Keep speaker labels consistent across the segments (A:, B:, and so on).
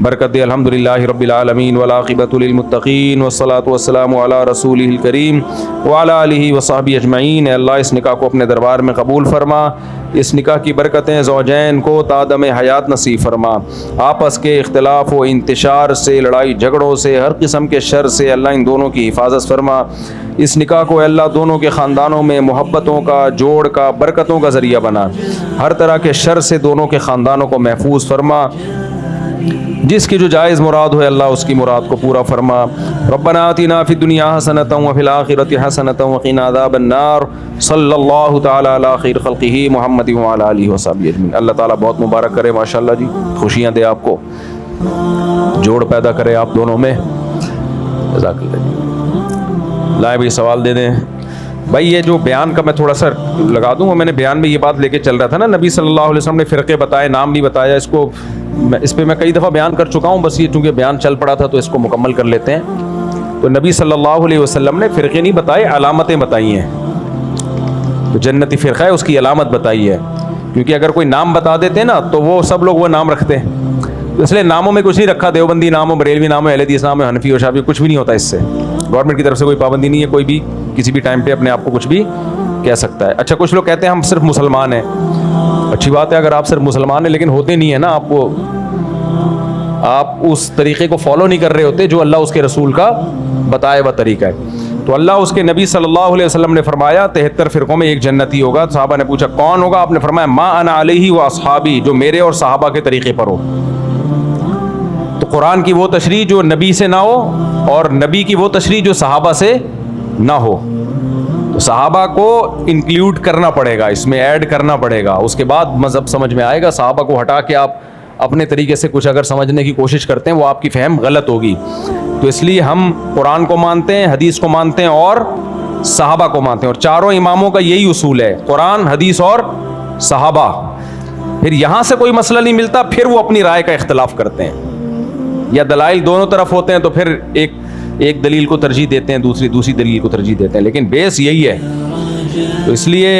A: برکت الحمدللہ رب العالمین والعاقبۃ للمتقین والصلاۃ والسلام علی رسولہ الکریم وعلی آلہ وصحبہ اجمعین۔ اے اللہ اس نکاح کو اپنے دربار میں قبول فرما، اس نکاح کی برکتیں زوجین کو تادم حیات نصیب فرما، آپس کے اختلاف و انتشار سے، لڑائی جھگڑوں سے، ہر قسم کے شر سے اللہ ان دونوں کی حفاظت فرما۔ اس نکاح کو اے اللہ دونوں کے خاندانوں میں محبتوں کا، جوڑ کا، برکتوں کا ذریعہ بنا، ہر طرح کے شر سے دونوں کے خاندانوں کو محفوظ فرما۔ جس کی جو جائز مراد ہو اللہ اس کی مراد کو پورا فرما۔ ربنا آتنا فی الدنیا حسنۃ وفی الآخرۃ حسنۃ وقنا عذاب النار۔ صلی اللہ تعالی علی خیر خلقہ محمد وعلی آلہ وصحبہ اجمعین۔ اللہ تعالیٰ بہت مبارک کرے، ماشاءاللہ جی، خوشیاں دے آپ کو، جوڑ پیدا کرے آپ دونوں میں، جزاک اللہ جی۔ لائے بھائی سوال دے دیں بھائی۔ یہ جو بیان کا میں تھوڑا سا لگا دوں، میں نے بیان میں یہ بات لے کے چل رہا تھا نا، نبی صلی اللہ علیہ وسلم نے فرقے بتائے، نام بھی بتایا، اس پہ میں کئی دفعہ بیان کر چکا ہوں، بس یہ چونکہ بیان چل پڑا تھا تو اس کو مکمل کر لیتے ہیں۔ تو نبی صلی اللہ علیہ وسلم نے فرقے نہیں بتائے، علامتیں بتائی ہیں۔ تو جنتی فرقہ ہے اس کی علامت بتائی ہے، کیونکہ اگر کوئی نام بتا دیتے نا تو وہ سب لوگ وہ نام رکھتے ہیں، تو اس لیے ناموں میں کچھ نہیں رکھا، دیوبندی نام ہو، بریلوی نام ہو، اہل حدیث نام ہو، حنفی ہو، شافعی، کچھ بھی نہیں ہوتا اس سے۔ گورنمنٹ کی طرف سے کوئی پابندی نہیں ہے، کوئی بھی کسی بھی ٹائم پہ اپنے آپ کو کچھ بھی کہہ سکتا ہے۔ اچھا کچھ لوگ کہتے ہیں ہم صرف مسلمان ہیں، اچھی بات ہے اگر آپ صرف مسلمان ہیں، لیکن ہوتے نہیں ہیں نا، آپ اس طریقے کو فالو نہیں کر رہے ہوتے جو اللہ اس کے رسول کا بتایا ہوا طریقہ ہے۔ تو اللہ اس کے نبی صلی اللہ علیہ وسلم نے فرمایا 73 فرقوں میں ایک جنتی ہوگا۔ صحابہ نے پوچھا کون ہوگا؟ آپ نے فرمایا ما انا علیہ و اصحابی، جو میرے اور صحابہ کے طریقے پر ہو۔ تو قرآن کی وہ تشریح جو نبی سے نہ ہو، اور نبی کی وہ تشریح جو صحابہ سے نہ ہو، تو صحابہ کو انکلیوڈ کرنا پڑے گا، اس میں ایڈ کرنا پڑے گا، اس کے بعد مذہب سمجھ میں آئے گا۔ صحابہ کو ہٹا کے آپ اپنے طریقے سے کچھ اگر سمجھنے کی کوشش کرتے ہیں وہ آپ کی فہم غلط ہوگی۔ تو اس لیے ہم قرآن کو مانتے ہیں، حدیث کو مانتے ہیں اور صحابہ کو مانتے ہیں، اور چاروں اماموں کا یہی اصول ہے، قرآن، حدیث اور صحابہ۔ پھر یہاں سے کوئی مسئلہ نہیں ملتا، پھر وہ اپنی رائے کا اختلاف کرتے ہیں، یا دلائل دونوں طرف ہوتے ہیں تو پھر ایک دلیل کو ترجیح دیتے ہیں، دوسری دلیل کو ترجیح دیتے ہیں، لیکن بیس یہی ہے۔ تو اس لیے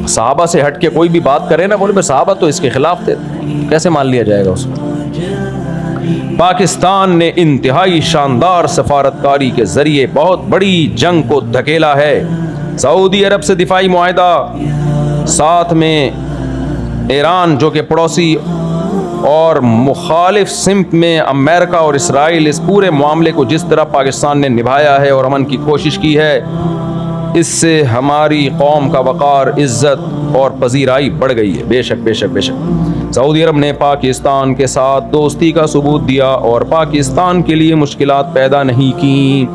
A: صحابہ سے ہٹ کے کوئی بھی بات کرے نا، بولے میں صحابہ تو اس کے خلاف تھے، کیسے مان لیا جائے گا اس کو؟ پاکستان نے انتہائی شاندار سفارتکاری کے ذریعے بہت بڑی جنگ کو دھکیلا ہے۔ سعودی عرب سے دفاعی معاہدہ، ساتھ میں ایران جو کہ پڑوسی اور مخالف سمت میں امریکہ اور اسرائیل، اس پورے معاملے کو جس طرح پاکستان نے نبھایا ہے اور امن کی کوشش کی ہے، اس سے ہماری قوم کا وقار، عزت اور پذیرائی بڑھ گئی ہے۔ بے شک بے شک بے شک سعودی عرب نے پاکستان کے ساتھ دوستی کا ثبوت دیا اور پاکستان کے لیے مشکلات پیدا نہیں کی۔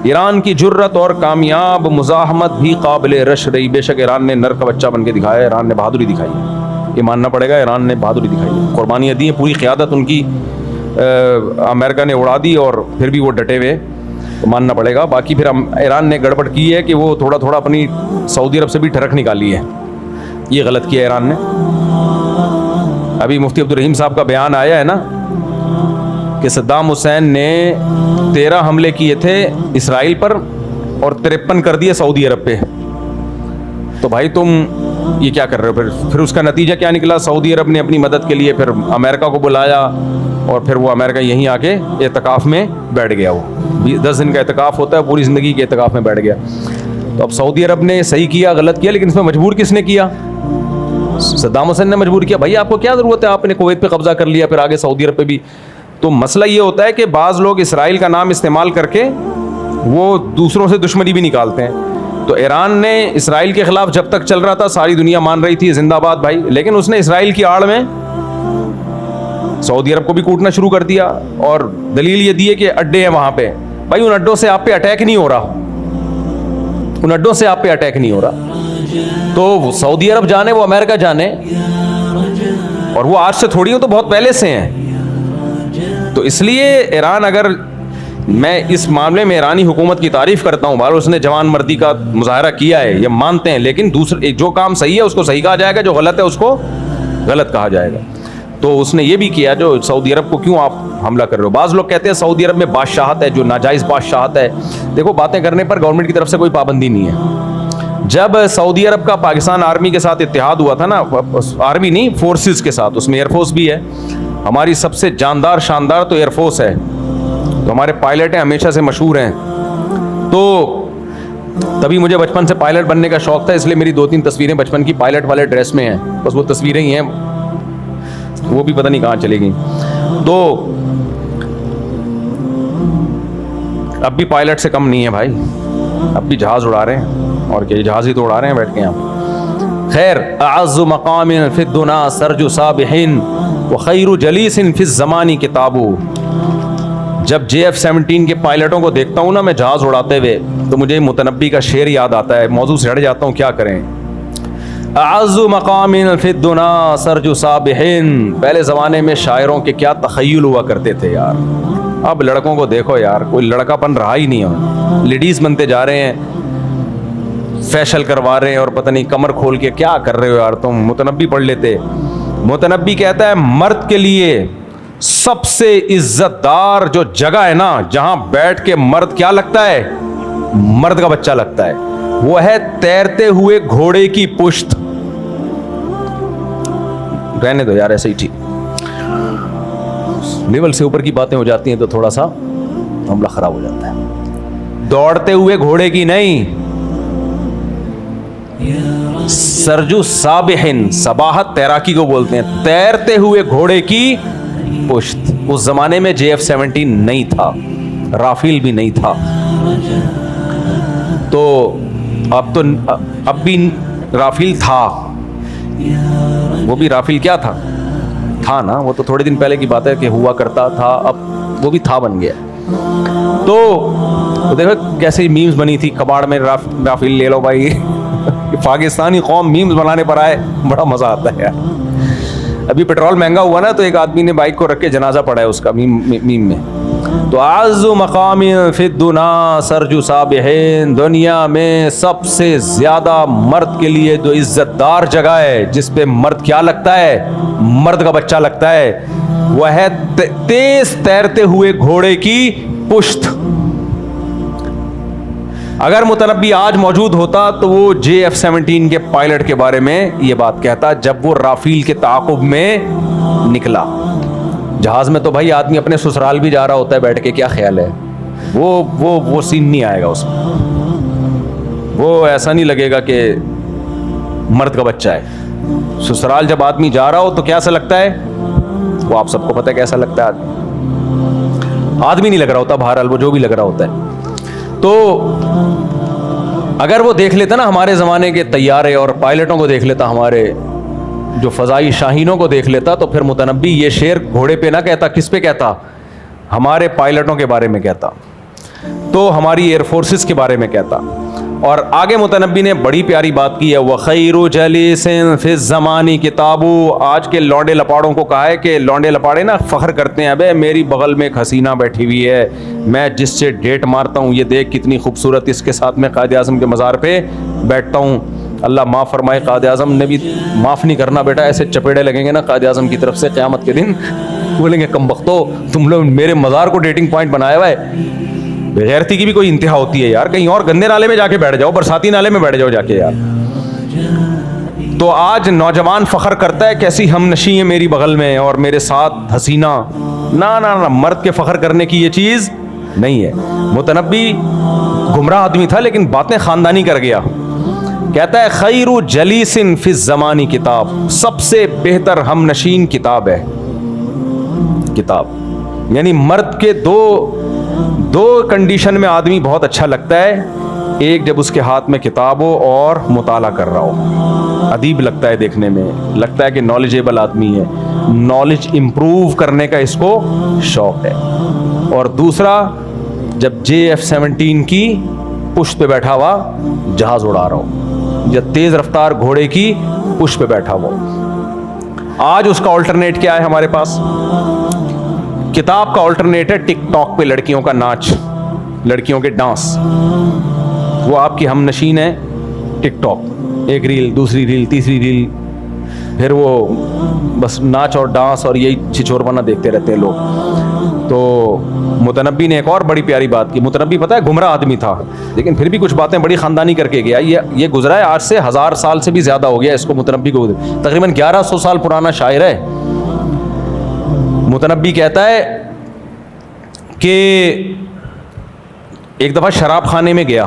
A: ایران کی جرت اور کامیاب مزاحمت بھی قابل رشک رہی۔ بے شک ایران نے نر کا بچہ بن کے دکھایا، ایران نے بہادری دکھائی ہے، یہ ماننا پڑے گا، ایران نے بہادری دکھائی ہے، قربانیاں دی ہیں، پوری قیادت ان کی امریکہ نے اڑا دی، اور پھر بھی وہ ڈٹے ہوئے، ماننا پڑے گا۔ باقی پھر ایران نے گڑبڑ کی ہے کہ وہ تھوڑا تھوڑا اپنی سعودی عرب سے بھی ٹھڑک نکالی ہے، یہ غلط کیا ایران نے۔ ابھی مفتی عبدالرحیم صاحب کا بیان آیا ہے نا کہ صدام حسین نے 13 حملے کیے تھے اسرائیل پر اور 53 کر دیے سعودی عرب پہ، تو بھائی تم یہ کیا کر رہے ہو؟ پھر اس کا نتیجہ کیا نکلا؟ سعودی عرب نے اپنی مدد کے لیے پھر امریکہ کو بلایا، اور پھر وہ امریکہ یہیں آ کے اعتکاف میں بیٹھ گیا، وہ 10 دن کا اعتکاف ہوتا ہے، پوری زندگی کے اعتکاف میں بیٹھ گیا۔ تو اب سعودی عرب نے صحیح کیا غلط کیا، لیکن اس میں مجبور کس نے کیا؟ صدام حسین نے مجبور کیا، بھائی آپ کو کیا ضرورت ہے، آپ نے کویت پہ قبضہ کر لیا، پھر آگے سعودی عرب پہ بھی۔ تو مسئلہ یہ ہوتا ہے کہ بعض لوگ اسرائیل کا نام استعمال کر کے وہ دوسروں سے دشمنی بھی نکالتے ہیں۔ تو ایران نے اسرائیل کے خلاف جب تک چل رہا تھا ساری دنیا مان رہی تھی زندہ باد بھائی، لیکن اس نے اسرائیل کی آڑ میں سعودی عرب کو بھی کوٹنا شروع کر دیا، اور دلیل یہ دی ہے کہ اڈے ہیں وہاں پہ، بھائی ان اڈوں سے آپ پہ اٹیک نہیں ہو رہا، ان اڈوں سے آپ پہ اٹیک نہیں ہو رہا۔ تو سعودی عرب جانے، وہ امریکہ جانے، اور وہ آج سے تھوڑی ہو، تو بہت پہلے سے ہیں۔ تو اس لیے ایران، اگر میں اس معاملے میں ایرانی حکومت کی تعریف کرتا ہوں، بہرحال اس نے جوان مردی کا مظاہرہ کیا ہے، یہ مانتے ہیں، لیکن دوسرے جو کام صحیح ہے اس کو صحیح کہا جائے گا، جو غلط ہے اس کو غلط کہا جائے گا۔ تو اس نے یہ بھی کیا، جو سعودی عرب کو کیوں آپ حملہ کر رہے ہو؟ بعض لوگ کہتے ہیں سعودی عرب میں بادشاہت ہے جو ناجائز بادشاہت ہے۔ دیکھو باتیں کرنے پر گورنمنٹ کی طرف سے کوئی پابندی نہیں ہے، جب سعودی عرب کا پاکستان آرمی کے ساتھ اتحاد ہوا تھا نا، آرمی نہیں فورسز کے ساتھ، اس میں ایئر فورس بھی ہے، ہماری سب سے جاندار شاندار تو ایئر فورس ہے، تو ہمارے پائلٹ ہیں ہمیشہ سے مشہور ہیں، تو تبھی مجھے بچپن سے پائلٹ بننے کا شوق تھا، اس لیے میری 2-3 تصویریں بچپن کی پائلٹ والے ڈریس میں ہیں، بس وہ تصویریں ہی ہیں، وہ بھی پتہ نہیں کہاں چلی گئیں. تو اب بھی پائلٹ سے کم نہیں ہے بھائی، اب بھی جہاز اڑا رہے ہیں، اور کیا جہاز ہی تو اڑا رہے ہیں بیٹھ کے یہاں. خیر، اعز مقام فی الدنا سرج صابح وخیر جلیس فی الزمان کتاب. جب JF-17 کے پائلٹوں کو دیکھتا ہوں نا میں جہاز اڑاتے ہوئے، تو مجھے متنبی کا شعر یاد آتا ہے، موضوع سے ہٹ جاتا ہوں، کیا کریں. اعز مقام فی الدنا سرج صابح. پہلے زمانے میں شاعروں کے کیا تخیل ہوا کرتے تھے یار، اب لڑکوں کو دیکھو یار، کوئی لڑکا پن رہا ہی نہیں ہو، لیڈیز بنتے جا رہے ہیں، فیشل کروا رہے ہیں، اور پتہ نہیں کمر کھول کے کیا کر رہے ہو یار تم. متنبی پڑھ لیتے. متنبی کہتا ہے مرد کے لیے سب سے عزت دار جو جگہ ہے نا، جہاں بیٹھ کے مرد کیا لگتا ہے، مرد کا بچہ لگتا ہے، وہ ہے تیرتے ہوئے گھوڑے کی پشت. رہنے دو یار ایسے ہی ٹھیک، لیول سے اوپر کی باتیں ہو جاتی ہیں تو تھوڑا سا معاملہ خراب ہو جاتا ہے. دوڑتے ہوئے گھوڑے کی نہیں، سرجو صابحن، صباحت تیراکی کو بولتے ہیں، تیرتے ہوئے گھوڑے کی پشت. اس زمانے میں JF-17 نہیں تھا، رافیل بھی نہیں تھا، تو اب بھی رافیل تھا. وہ بھی رافیل کیا تھا نا، وہ تو تھوڑے دن پہلے کی بات ہے کہ ہوا کرتا تھا، اب وہ بھی تھا بن گیا. تو دیکھو کیسے میمز بنی تھی کباڑ میں، رافیل لے لو بھائی. پاکستانی قوم میمز بنانے پر آئے، بڑا مزہ آتا ہے یار. ابھی پیٹرول مہنگا ہوا نا، تو ایک آدمی نے بائک کو رکھ کے جنازہ پڑھا ہے اس کا میم میں. تو اعز مقام فی الدنا سرج صابح، دنیا میں سب سے زیادہ مرد کے لیے جو عزت دار جگہ ہے، جس پہ مرد کیا لگتا ہے، مرد کا بچہ لگتا ہے، وہ ہے تیز تیرتے ہوئے گھوڑے کی پشت. اگر متنبی آج موجود ہوتا تو وہ JF-17 کے پائلٹ کے بارے میں یہ بات کہتا جب وہ رافیل کے تعاقب میں نکلا. جہاز میں تو بھائی آدمی اپنے سسرال بھی جا رہا ہوتا ہے بیٹھ کے، کیا خیال ہے، وہ سین نہیں آئے گا اس میں، وہ ایسا نہیں لگے گا کہ مرد کا بچہ ہے. سسرال جب آدمی جا رہا ہو تو کیسا لگتا ہے، وہ آپ سب کو پتہ ہے کیسا لگتا ہے. آدمی نہیں لگ رہا ہوتا، بہرحال وہ جو بھی لگ رہا ہوتا ہے. تو اگر وہ دیکھ لیتا نا ہمارے زمانے کے طیارے اور پائلٹوں کو دیکھ لیتا، ہمارے جو فضائی شاہینوں کو دیکھ لیتا، تو پھر متنبی یہ شعر گھوڑے پہ نہ کہتا، کس پہ کہتا، ہمارے پائلٹوں کے بارے میں کہتا، تو ہماری ایئر فورسز کے بارے میں کہتا. اور آگے متنبی نے بڑی پیاری بات کی ہے، وَخَيْرُ جَلِيسٍ فِي الزَّمَانِ کتاب. آج کے لونڈے لپاڑوں کو کہا ہے کہ لونڈے لپاڑے نا فخر کرتے ہیں، ابے میری بغل میں ایک حسینہ بیٹھی ہوئی ہے، میں جس سے ڈیٹ مارتا ہوں یہ دیکھ کتنی خوبصورت، اس کے ساتھ میں قائد اعظم کے مزار پہ بیٹھتا ہوں. اللہ معاف فرمائے، قائد اعظم نے بھی معاف نہیں کرنا بیٹا، ایسے چپیڑے لگیں گے نا قائد اعظم کی طرف سے قیامت کے دن، بولیں گے کم بختو تم لوگ میرے مزار کو ڈیٹنگ پوائنٹ بنایا ہوا ہے. بغیرتی کی بھی کوئی انتہا ہوتی ہے یار، کہیں اور گندے نالے میں جا کے بیٹھ جاؤ، برساتی نالے میں بیٹھ جاؤ جا کے یار. تو آج نوجوان فخر کرتا ہے کیسی ہم نشیں ہیں میری بغل میں اور میرے ساتھ حسینہ. نہ مرد کے فخر کرنے کی یہ چیز نہیں ہے. متنبی گمراہ آدمی تھا لیکن باتیں خاندانی کر گیا. کہتا ہے خیر جلیس فی الزمان کتاب، سب سے بہتر ہم نشین کتاب ہے. کتاب یعنی مرد کے دو کنڈیشن میں آدمی بہت اچھا لگتا ہے. ایک جب اس کے ہاتھ میں کتاب ہو اور مطالعہ کر رہا ہو، ادیب لگتا ہے دیکھنے میں، لگتا ہے کہ نالجیبل آدمی ہے، نالج امپروو کرنے کا اس کو شوق ہے. اور دوسرا جب JF-17 کی پشت پہ بیٹھا ہوا جہاز اڑا رہا ہو، یا تیز رفتار گھوڑے کی پشت پہ بیٹھا ہوا. آج اس کا آلٹرنیٹ کیا ہے ہمارے پاس؟ کتاب کا آلٹرنیٹ ہے ٹک ٹاک پہ لڑکیوں کا ناچ، لڑکیوں کے ڈانس. وہ آپ کی ہم نشین ہے ٹک ٹاک، ایک ریل، دوسری ریل، تیسری ریل. پھر وہ بس ناچ اور ڈانس اور یہی چھچورپنا دیکھتے رہتے ہیں لوگ. تو متنبی نے ایک اور بڑی پیاری بات کی. متنبی پتہ ہے گمراہ آدمی تھا, لیکن پھر بھی کچھ باتیں بڑی خاندانی کر کے گیا. یہ گزرا ہے آج سے 1000 سال سے بھی زیادہ ہو گیا اس کو. متنبی کو تقریباً 1100 سال پرانا شاعر ہے. متنبی کہتا ہے کہ ایک دفعہ شراب خانے میں گیا,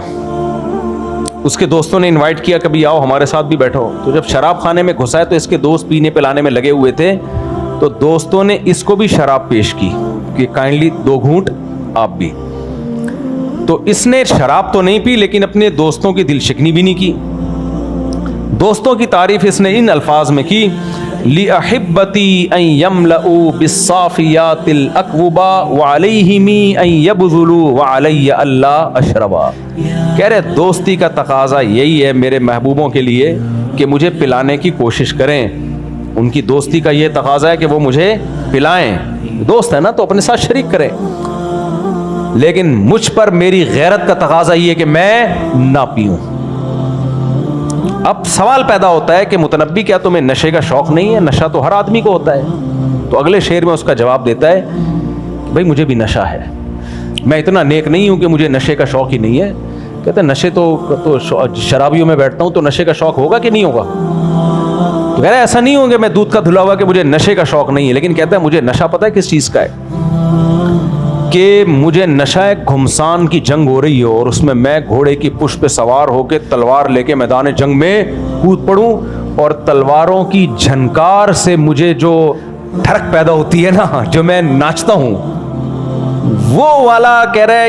A: اس کے دوستوں نے انوائٹ کیا کبھی آؤ ہمارے ساتھ بھی بیٹھو. تو جب شراب خانے میں گھسا ہے تو اس کے دوست پینے پلانے میں لگے ہوئے تھے, تو دوستوں نے اس کو بھی شراب پیش کی کہ کائنڈلی 2 گھونٹ آپ بھی. تو اس نے شراب تو نہیں پی, لیکن اپنے دوستوں کی دل شکنی بھی نہیں کی. دوستوں کی تعریف اس نے ان الفاظ میں کی, لِأَحِبَّتِي أَن يَمْلَؤُوا بِالصَّافِيَاتِ الْأَكْوَبَا وَعَلَيْهِمِ أَن يَبْذُلُوا وَعَلَيَّ أَلَّا أَشْرَبَا. کہہ رہے دوستی کا تقاضا یہی ہے میرے محبوبوں کے لیے کہ مجھے پلانے کی کوشش کریں. ان کی دوستی کا یہ تقاضا ہے کہ وہ مجھے پلائیں. دوست ہے نا تو اپنے ساتھ شریک کریں, لیکن مجھ پر میری غیرت کا تقاضا یہ ہے کہ میں نہ پیوں. اب سوال پیدا ہوتا ہے کہ متنبی کیا تمہیں نشے کا شوق نہیں ہے؟ نشہ تو ہر آدمی کو ہوتا ہے. تو اگلے شعر میں اس کا جواب دیتا ہے کہ بھائی مجھے بھی نشہ ہے, میں اتنا نیک نہیں ہوں کہ مجھے نشے کا شوق ہی نہیں ہے. کہتے ہیں نشے تو شرابیوں میں بیٹھتا ہوں تو نشے کا شوق ہوگا کہ نہیں ہوگا؟ تو کہہ رہا ہے ایسا نہیں ہوں کہ میں دودھ کا دھلا ہوا کہ مجھے نشے کا شوق نہیں ہے, لیکن کہتا ہے مجھے نشہ پتہ ہے کس چیز کا ہے, کہ مجھے نشہ گھمسان کی جنگ ہو رہی ہو اور اس میں گھوڑے کی پشت پہ سوار ہو کے تلوار لے کے میدان جنگ میں کود پڑوں, اور تلواروں کی جھنکار سے مجھے جو ٹھڑک پیدا ہوتی ہے نا, جو میں ناچتا ہوں, وہ والا کہہ رہا ہے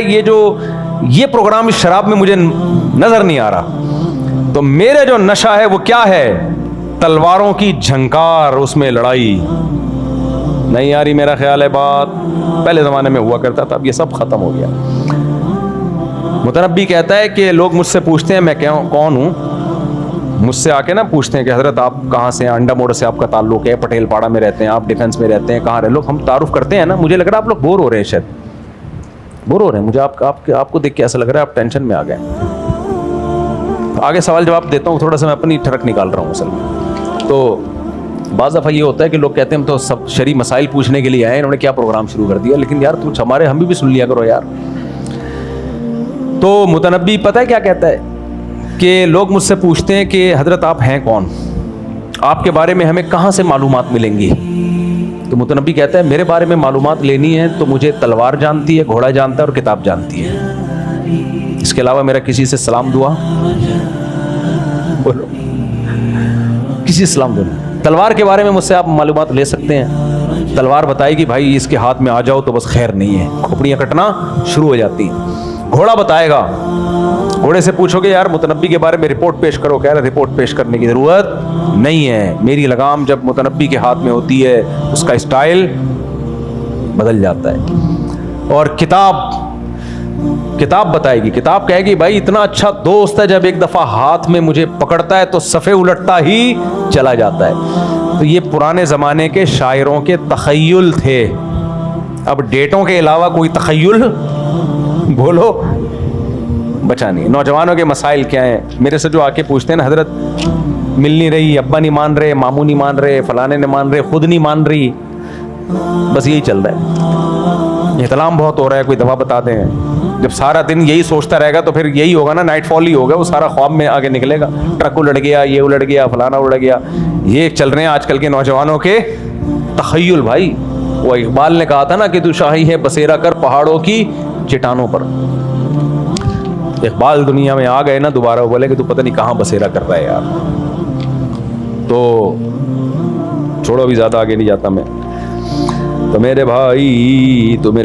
A: یہ پروگرام اس شراب میں مجھے نظر نہیں آ رہا. تو میرے جو نشہ ہے وہ کیا ہے؟ تلواروں کی جھنکار, اس میں لڑائی. نہیں آ رہی میرا خیال ہے بات؟ پہلے زمانے میں ہوا کرتا تھا, اب یہ سب ختم ہو گیا. متنبی کہتا ہے کہ لوگ مجھ سے پوچھتے ہیں میں کون ہوں, مجھ سے آ کے نا پوچھتے ہیں کہ حضرت آپ کہاں سے ہیں, انڈا موڑ سے آپ کا تعلق ہے, پٹیل پاڑا میں رہتے ہیں, آپ ڈیفینس میں رہتے ہیں, کہاں رہے لوگ, ہم تعارف کرتے ہیں نا. مجھے لگ رہا ہے آپ لوگ بور ہو رہے ہیں, شاید بور ہو رہے ہیں. مجھے آپ کو دیکھ کے ایسا لگ رہا ہے آپ ٹینشن میں آ گئے. آگے سوال جواب دیتا ہوں, تھوڑا سا میں اپنی ٹھڑک نکال رہا ہوں اصل میں. تو بعض دفعہ یہ ہوتا ہے کہ لوگ کہتے ہیں ہم تو سب شرعی مسائل پوچھنے کے لیے آئے, انہوں نے کیا پروگرام شروع کر دیا. لیکن یار کچھ ہم بھی سن لیا کرو یار. تو متنبی پتہ ہے کیا کہتا ہے کہ لوگ مجھ سے پوچھتے ہیں کہ حضرت آپ ہیں کون, آپ کے بارے میں ہمیں کہاں سے معلومات ملیں گی؟ تو متنبی کہتا ہے میرے بارے میں معلومات لینی ہے تو مجھے تلوار جانتی ہے, گھوڑا جانتا ہے اور کتاب جانتی ہے. اس کے علاوہ میرا کسی سے سلام دعا بولو, کسی سلام دعا. تلوار کے بارے میں مجھ سے آپ معلومات لے سکتے ہیں. تلوار بتائے گی بھائی اس کے ہاتھ میں آ جاؤ تو بس خیر نہیں ہے, کھوپڑیاں کٹنا شروع ہو جاتی ہیں. گھوڑا بتائے گا, گھوڑے سے پوچھو گے یار متنبی کے بارے میں رپورٹ پیش کرو, کہہ رہے رپورٹ پیش کرنے کی ضرورت نہیں ہے, میری لگام جب متنبی کے ہاتھ میں ہوتی ہے اس کا اسٹائل بدل جاتا ہے. اور کتاب بتائے گی, کتاب کہے گی بھائی اتنا اچھا دوست ہے, جب ایک دفعہ ہاتھ میں مجھے پکڑتا ہے تو صفحے الٹتا ہی چلا جاتا ہے. تو یہ پرانے زمانے کے شاعروں کے تخیل تھے. اب ڈیٹوں کے علاوہ کوئی تخیل بولو بچا نہیں. نوجوانوں کے مسائل کیا ہیں؟ میرے سے جو آ کے پوچھتے ہیں نا حضرت مل نہیں رہی, ابا نہیں مان رہے, ماموں نہیں مان رہے, فلانے نہیں مان رہے, خود نہیں مان رہی, بس یہی چل رہا ہے. احتلام بہت ہو رہا ہے, کوئی دوا بتا دیں. جب سارا دن یہی سوچتا رہے گا تو پھر یہی ہوگا نا, نائٹ فال ہی ہوگا, وہ سارا خواب میں آگے نکلے گا. ٹرک الٹ گیا, یہ الٹ گیا, فلانا الٹ گیا. یہ چل رہے ہیں آج کل کے نوجوانوں کے تخیل بھائی. وہ اقبال نے کہا تھا نا کہ تو شاہی ہے بسیرا کر پہاڑوں کی چٹانوں پر. اقبال دنیا میں آ گئے نا دوبارہ, وہ بولے کہ تو پتہ نہیں کہاں بسیرا کر رہا ہے یار. تو چھوڑو, ابھی زیادہ آگے نہیں جاتا میں. تو میرے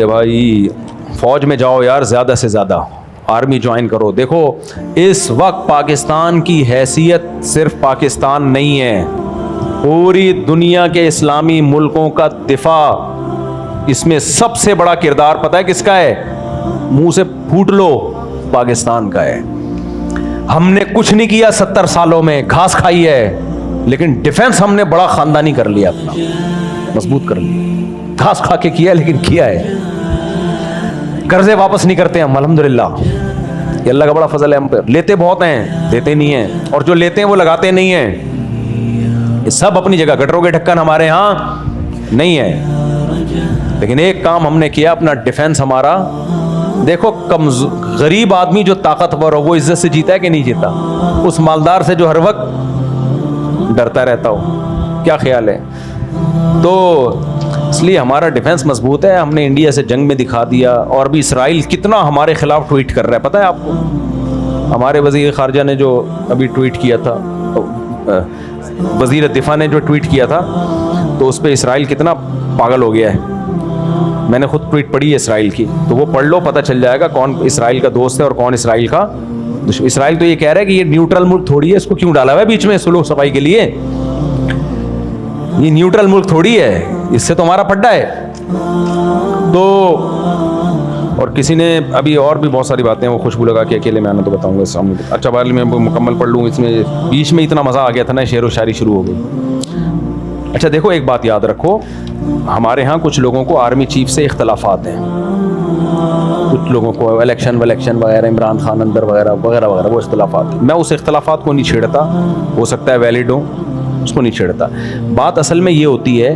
A: بھائی فوج میں جاؤ یار, زیادہ سے زیادہ آرمی جوائن کرو. دیکھو اس وقت پاکستان کی حیثیت صرف پاکستان نہیں ہے, پوری دنیا کے اسلامی ملکوں کا دفاع, اس میں سب سے بڑا کردار پتہ ہے کس کا ہے؟ منہ سے پھوٹ لو, پاکستان کا ہے. ہم نے کچھ نہیں کیا 70 سالوں میں, گھاس کھائی ہے, لیکن ڈیفنس ہم نے بڑا خاندانی کر لیا, اپنا مضبوط کر لیا. گھاس کھا کے کیا لیکن کیا ہے. قرضے واپس نہیں کرتے ہم الحمدللہ, یہ اللہ کا بڑا فضل ہے ہم پر. لیتے بہت ہیں, دیتے نہیں ہیں, اور جو لیتے ہیں وہ لگاتے نہیں ہیں. یہ سب اپنی جگہ، گٹروں کے ڈھکن ہمارے ہاں نہیں ہے، لیکن ایک کام ہم نے کیا، اپنا ڈیفنس ہمارا دیکھو. غریب آدمی جو طاقتور ہو وہ عزت سے جیتا ہے کہ نہیں جیتا؟ اس مالدار سے جو ہر وقت ڈرتا رہتا ہو. کیا خیال ہے؟ تو اس لیے ہمارا ڈیفنس مضبوط ہے. ہم نے انڈیا سے جنگ میں دکھا دیا، اور بھی اسرائیل کتنا ہمارے خلاف ٹویٹ کر رہا ہے، پتہ ہے آپ کو؟ ہمارے وزیر خارجہ نے جو ابھی ٹویٹ کیا تھا، وزیر دفاع نے جو ٹویٹ کیا تھا، تو اس پہ اسرائیل کتنا پاگل ہو گیا ہے. میں نے خود ٹویٹ پڑھی ہے اسرائیل کی، تو وہ پڑھ لو، پتہ چل جائے گا کون اسرائیل کا دوست ہے اور کون اسرائیل کا دشمن. اسرائیل تو یہ کہہ رہا ہے کہ یہ نیوٹرل ملک تھوڑی ہے، اس کو کیوں ڈالا ہوا ہے بیچ میں سلوک صفائی کے لیے؟ یہ نیوٹرل ملک تھوڑی ہے، اس سے تو ہمارا پھڈا ہے. تو اور کسی نے ابھی اور بھی بہت ساری باتیں، وہ خوشبو لگا کے اکیلے میں آنا تو بتاؤں گا سامنے. اچھا بھائی میں مکمل پڑھ لوں، اس میں بیچ میں اتنا مزہ آ گیا تھا نا، شعر و شاعری شروع ہو گئی. اچھا دیکھو ایک بات یاد رکھو، ہمارے ہاں کچھ لوگوں کو آرمی چیف سے اختلافات ہیں، کچھ لوگوں کو الیکشن وغیرہ، عمران خان اندر وغیرہ وغیرہ وغیرہ، وہ اختلافات. میں اس اختلافات کو نہیں چھیڑتا، ہو سکتا ہے ویلڈ ہو، اس کو نہیں چھیڑتا. بات اصل میں یہ ہوتی ہے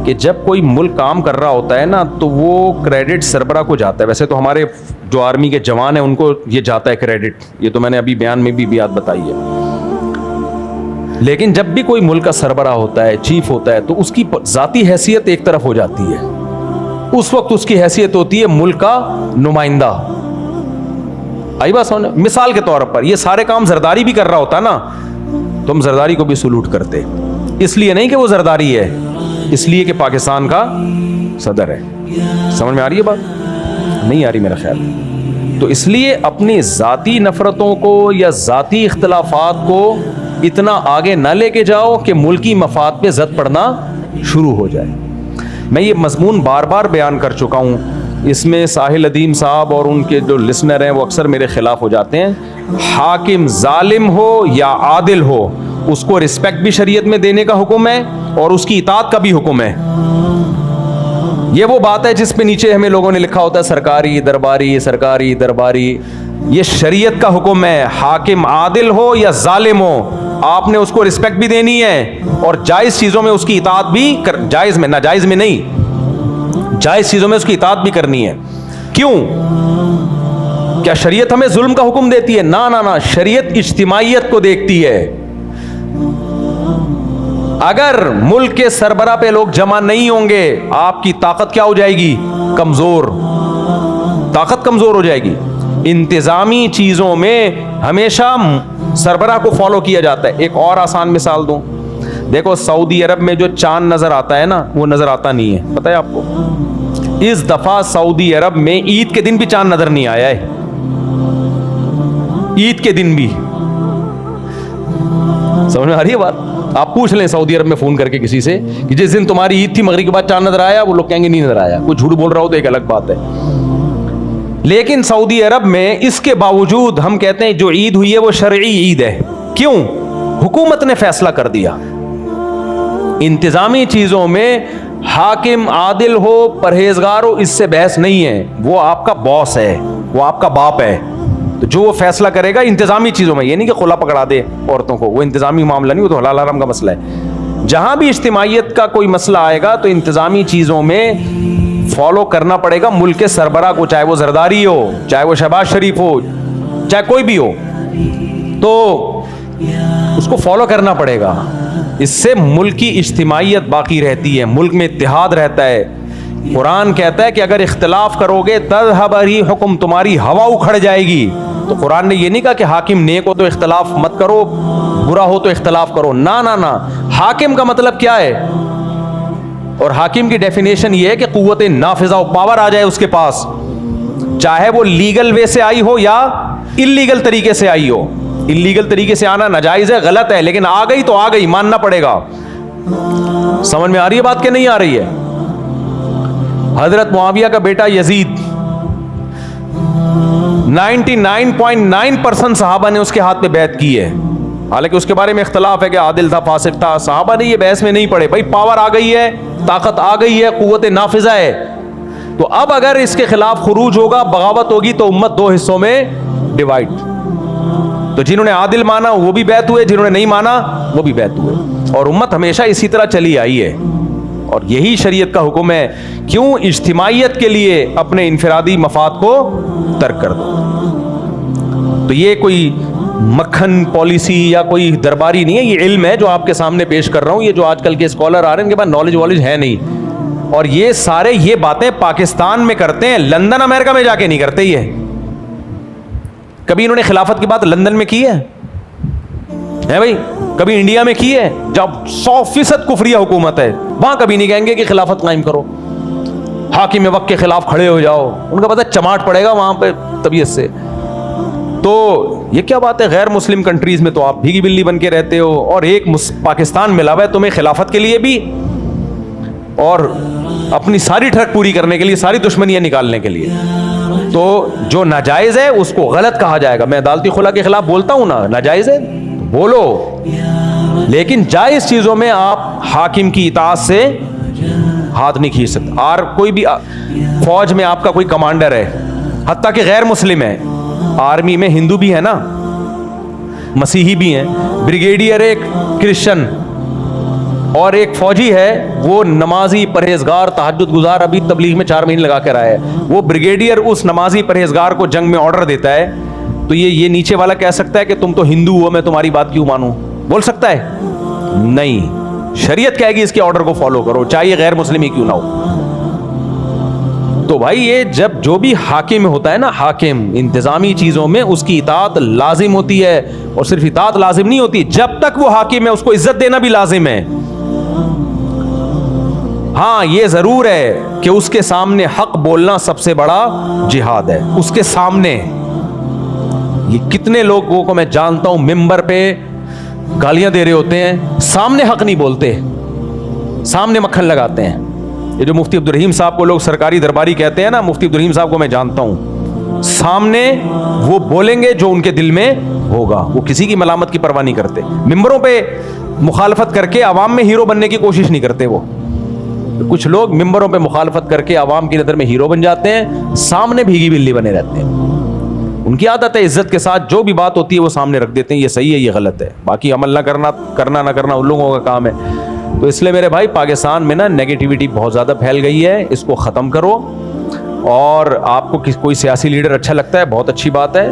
A: کہ جب کوئی ملک کام کر رہا ہوتا ہے نا، تو وہ کریڈٹ سربراہ کو جاتا ہے. ویسے تو ہمارے جو آرمی کے جوان ہیں ان کو یہ جاتا ہے کریڈٹ، یہ تو میں نے ابھی بیان میں بھی بات بتائی ہے. لیکن جب بھی کوئی ملک کا سربراہ ہوتا ہے، چیف ہوتا ہے، تو اس کی ذاتی حیثیت ایک طرف ہو جاتی ہے. اس وقت اس کی حیثیت ہوتی ہے ملک کا نمائندہ. آئی بات سمجھ؟ مثال کے طور پر یہ سارے کام زرداری بھی کر رہا ہوتا نا، تو ہم زرداری کو بھی سلوٹ کرتے. اس لیے نہیں کہ وہ زرداری ہے، اس لیے کہ پاکستان کا صدر ہے. سمجھ میں آ رہی ہے بات؟ نہیں آ رہی میرا خیال. تو اس لیے اپنی ذاتی نفرتوں کو یا ذاتی اختلافات کو اتنا آگے نہ لے کے جاؤ کہ ملکی مفاد پہ زد پڑنا شروع ہو جائے. میں یہ مضمون بار بار بیان کر چکا ہوں. اس میں ساحل ادیم صاحب اور ان کے جو لسنر ہیں وہ اکثر میرے خلاف ہو جاتے ہیں. حاکم ظالم ہو یا عادل ہو، اس کو رسپیکٹ بھی شریعت میں دینے کا حکم ہے اور اس کی اطاعت کا بھی حکم ہے. یہ وہ بات ہے جس پہ نیچے ہمیں لوگوں نے لکھا ہوتا ہے سرکاری درباری سرکاری درباری. یہ شریعت کا حکم ہے، حاکم عادل ہو یا ظالم ہو، آپ نے اس کو رسپیکٹ بھی دینی ہے اور جائز چیزوں میں اس کی اطاعت بھی جائز میں، ناجائز میں نہیں، جائز چیزوں میں اس کی اطاعت بھی کرنی ہے. کیوں؟ کیا شریعت ہمیں ظلم کا حکم دیتی ہے؟ نہ نہ نہ، شریعت اجتماعیت کو دیکھتی ہے. اگر ملک کے سربراہ پہ لوگ جمع نہیں ہوں گے، آپ کی طاقت کیا ہو جائے گی؟ کمزور. طاقت کمزور ہو جائے گی. انتظامی چیزوں میں ہمیشہ سربراہ کو فالو کیا جاتا ہے. ایک اور آسان مثال دوں، دیکھو سعودی عرب میں جو چاند نظر آتا ہے نا، وہ نظر آتا نہیں ہے، پتہ ہے آپ کو؟ اس دفعہ سعودی عرب میں عید کے دن بھی چاند نظر نہیں آیا ہے. عید کے دن بھی. سمجھ میں آ رہی ہے بات؟ آپ پوچھ لیں سعودی عرب میں فون کر کے کسی سے کہ جس دن تمہاری عید تھی مغرب کے بعد چاند نظر آیا، وہ لوگ کہیں گے نہیں نظر آیا. کوئی جھوٹ بول رہا ہو تو ایک الگ بات ہے. لیکن سعودی عرب میں اس کے باوجود ہم کہتے ہیں جو عید ہوئی ہے وہ شرعی عید ہے. کیوں؟ حکومت نے فیصلہ کر دیا. انتظامی چیزوں میں حاکم عادل ہو، پرہیزگار ہو، اس سے بحث نہیں ہے. وہ آپ کا باس ہے، وہ آپ کا باپ ہے، تو جو وہ فیصلہ کرے گا انتظامی چیزوں میں، یہ نہیں کہ خلا پکڑا دے عورتوں کو، وہ انتظامی معاملہ نہیں، وہ تو حلال حرام کا مسئلہ ہے. جہاں بھی اجتماعیت کا کوئی مسئلہ آئے گا تو انتظامی چیزوں میں فالو کرنا پڑے گا ملک کے سربراہ کو، چاہے وہ زرداری ہو، چاہے وہ شہباز شریف ہو، چاہے کوئی بھی ہو، تو اس کو فالو کرنا پڑے گا. اس سے ملک کی اجتماعیت باقی رہتی ہے، ملک میں اتحاد رہتا ہے. قرآن کہتا ہے کہ اگر اختلاف کرو گے تذہب ریحکم، تمہاری ہوا اکھڑ جائے گی. تو قرآن نے یہ نہیں کہا کہ حاکم نیک ہو تو اختلاف مت کرو، برا ہو تو اختلاف کرو. نہ نہ نہ، حاکم کا مطلب کیا ہے؟ اور حاکم کی ڈیفینیشن یہ ہے کہ قوت نافذہ و پاور آ جائے اس کے پاس، چاہے وہ لیگل وے سے آئی ہو یا اللیگل طریقے سے آئی ہو. اللیگل طریقے سے آنا ناجائز ہے، غلط ہے، لیکن آ گئی تو آ گئی، ماننا پڑے گا. سمجھ میں آ رہی ہے بات کہ نہیں آ رہی ہے؟ حضرت معاویہ کا بیٹا یزید، 99.9% صحابہ نے اس کے ہاتھ پہ بیعت کی ہے. حالانکہ اس کے بارے میں اختلاف ہے کہ عادل تھا، فاسق تھا، صحابہ نے یہ بحث میں نہیں پڑے. بھائی پاور آ گئی ہے، طاقت آ گئی ہے، قوت نافذہ ہے. تو اب اگر اس کے خلاف خروج ہوگا، بغاوت ہوگی، تو امت دو حصوں میں ڈیوائڈ. تو جنہوں نے عادل مانا وہ بھی بیعت ہوئے، جنہوں نے نہیں مانا وہ بھی بیعت ہوئے. اور امت ہمیشہ اسی طرح چلی آئی ہے, اور یہی شریعت کا حکم ہے. کیوں؟ اجتماعیت کے لیے اپنے انفرادی مفاد کو ترک کر دو. تو یہ کوئی مکھن پالیسی یا کوئی درباری نہیں ہے, یہ علم ہے جو آپ کے سامنے پیش کر رہا ہوں. یہ جو آج کل کے اسکالر آ رہے ہیں ان کے پاس نالج ہے نہیں, اور یہ سارے یہ باتیں پاکستان میں کرتے ہیں, لندن امریکہ میں جا کے نہیں کرتے. یہ کبھی انہوں نے خلافت کی بات لندن میں کی ہے بھائی؟ کبھی انڈیا میں کی ہے جب 100% کفریہ حکومت ہے؟ وہاں کبھی نہیں کہیں گے کہ خلافت قائم کرو, حاکم وقت کے خلاف کھڑے ہو جاؤ. ان کا پتہ چماٹ پڑے گا وہاں پہ طبیعت سے. تو یہ کیا بات ہے؟ غیر مسلم کنٹریز میں تو آپ بھیگی بلی بن کے رہتے ہو, اور ایک پاکستان ملا ہوا ہے تمہیں خلافت کے لیے بھی اور اپنی ساری ٹرک پوری کرنے کے لیے, ساری دشمنیاں نکالنے کے لیے. تو جو ناجائز ہے اس کو غلط کہا جائے گا. میں عدالتی خلا کے خلاف بولتا ہوں نا, ناجائز ہے بولو, لیکن جائز چیزوں میں آپ حاکم کی اطاعت سے ہاتھ نہیں کھینچ سکتے. اور کوئی بھی فوج میں آپ کا کوئی کمانڈر ہے, حتیٰ کہ غیر مسلم ہے, آرمی میں ہندو بھی ہے نا, مسیحی بھی ہیں, بریگیڈیئر ایک کرسچن اور ایک فوجی ہے, وہ نمازی پرہیزگار تہجد گزار, ابھی تبلیغ میں 4 مہینے لگا کر آیا ہے. وہ بریگیڈیئر اس نمازی پرہیزگار کو جنگ میں آرڈر دیتا ہے, تو یہ نیچے والا کہہ سکتا ہے کہ تم تو ہندو ہو, میں تمہاری بات کیوں مانوں؟ بول سکتا ہے؟ نہیں. شریعت کہے گی اس کے آرڈر کو فالو کرو, چاہے یہ غیر مسلم ہی کیوں نہ ہو. تو بھائی یہ جب جو بھی حاکم ہوتا ہے نا, حاکم انتظامی چیزوں میں اس کی اطاعت لازم ہوتی ہے, اور صرف اطاعت لازم نہیں ہوتی, جب تک وہ حاکم ہے اس کو عزت دینا بھی لازم ہے. ہاں یہ ضرور ہے کہ اس کے سامنے حق بولنا سب سے بڑا جہاد ہے. اس کے سامنے یہ کتنے لوگوں کو میں جانتا ہوں ممبر پہ گالیاں دے رہے ہوتے ہیں, سامنے حق نہیں بولتے, سامنے مکھن لگاتے ہیں. یہ جو مفتی عبدالرحیم صاحب کو لوگ سرکاری درباری کہتے ہیں نا, مفتی عبدالرحیم صاحب کو میں جانتا ہوں, سامنے وہ بولیں گے جو ان کے دل میں ہوگا, وہ کسی کی ملامت کی پرواہ نہیں کرتے. ممبروں پہ مخالفت کر کے عوام میں ہیرو بننے کی کوشش نہیں کرتے. وہ کچھ لوگ ممبروں پہ مخالفت کر کے عوام کی نظر میں ہیرو بن جاتے ہیں, سامنے بھیگی بلی بنے رہتے ہیں. ان کی عادت ہے عزت کے ساتھ جو بھی بات ہوتی ہے وہ سامنے رکھ دیتے ہیں, یہ صحیح ہے یہ غلط ہے, باقی عمل نہ کرنا ان لوگوں کا کام ہے. تو اس لیے میرے بھائی پاکستان میں نا نیگیٹیوٹی بہت زیادہ پھیل گئی ہے, اس کو ختم کرو. اور آپ کو کوئی سیاسی لیڈر اچھا لگتا ہے, بہت اچھی بات ہے,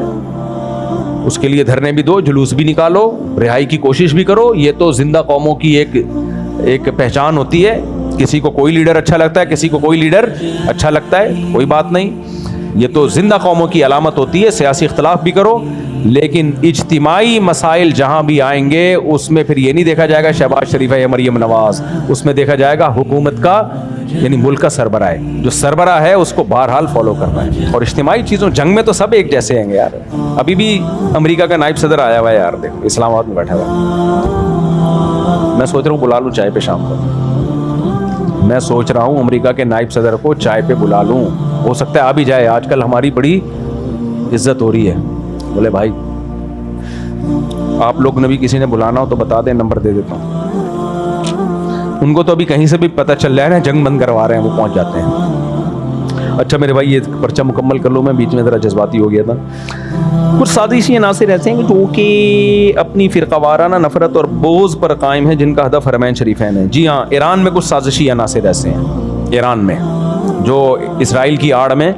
A: اس کے لیے دھرنے بھی دو, جلوس بھی نکالو, رہائی کی کوشش بھی کرو. یہ تو زندہ قوموں کی ایک پہچان ہوتی ہے. کسی کو کوئی لیڈر اچھا لگتا ہے, کسی کو کوئی لیڈر اچھا لگتا ہے, کوئی بات نہیں, یہ تو زندہ قوموں کی علامت ہوتی ہے. سیاسی اختلاف بھی کرو, لیکن اجتماعی مسائل جہاں بھی آئیں گے اس میں پھر یہ نہیں دیکھا جائے گا شہباز شریف ہے یا مریم نواز, اس میں دیکھا جائے گا حکومت کا یعنی ملک کا سربراہ ہے. جو سربراہ ہے اس کو بہرحال فالو کرنا ہے. اور اجتماعی چیزوں, جنگ میں تو سب ایک جیسے ہیں گے یار. ابھی بھی امریکہ کا نائب صدر آیا ہوا ہے یار, دیکھو اسلام آباد میں بیٹھا ہوا ہے. میں سوچ رہا ہوں بلا لوں چائے پہ شام کو, میں سوچ رہا ہوں امریکہ کے نائب صدر کو چائے پہ بلا لوں, ہو سکتا ہے آ بھی جائے. آج کل ہماری بڑی عزت ہو رہی ہے. بولے بھائی آپ لوگ نے بھی کسی نے بلانا ہو تو بتا دیں, نمبر دے دیتا ہوں. ان کو تو ابھی کہیں سے بھی پتہ چل رہا ہے نا, جنگ بند کروا رہے ہیں, وہ پہنچ جاتے ہیں. اچھا میرے بھائی یہ پرچہ مکمل کر لوں, میں بیچ میں ذرا جذباتی ہو گیا تھا. کچھ سازشی عناصر ایسے ہیں جو کہ اپنی فرقہ وارانہ نفرت اور بغض پر قائم ہیں, جن کا ہدف حرمین شریفین ہے. جی ہاں, ایران میں کچھ سازشی عناصر ایسے ہیں, ایران میں جو اسرائیل کی آڑ میں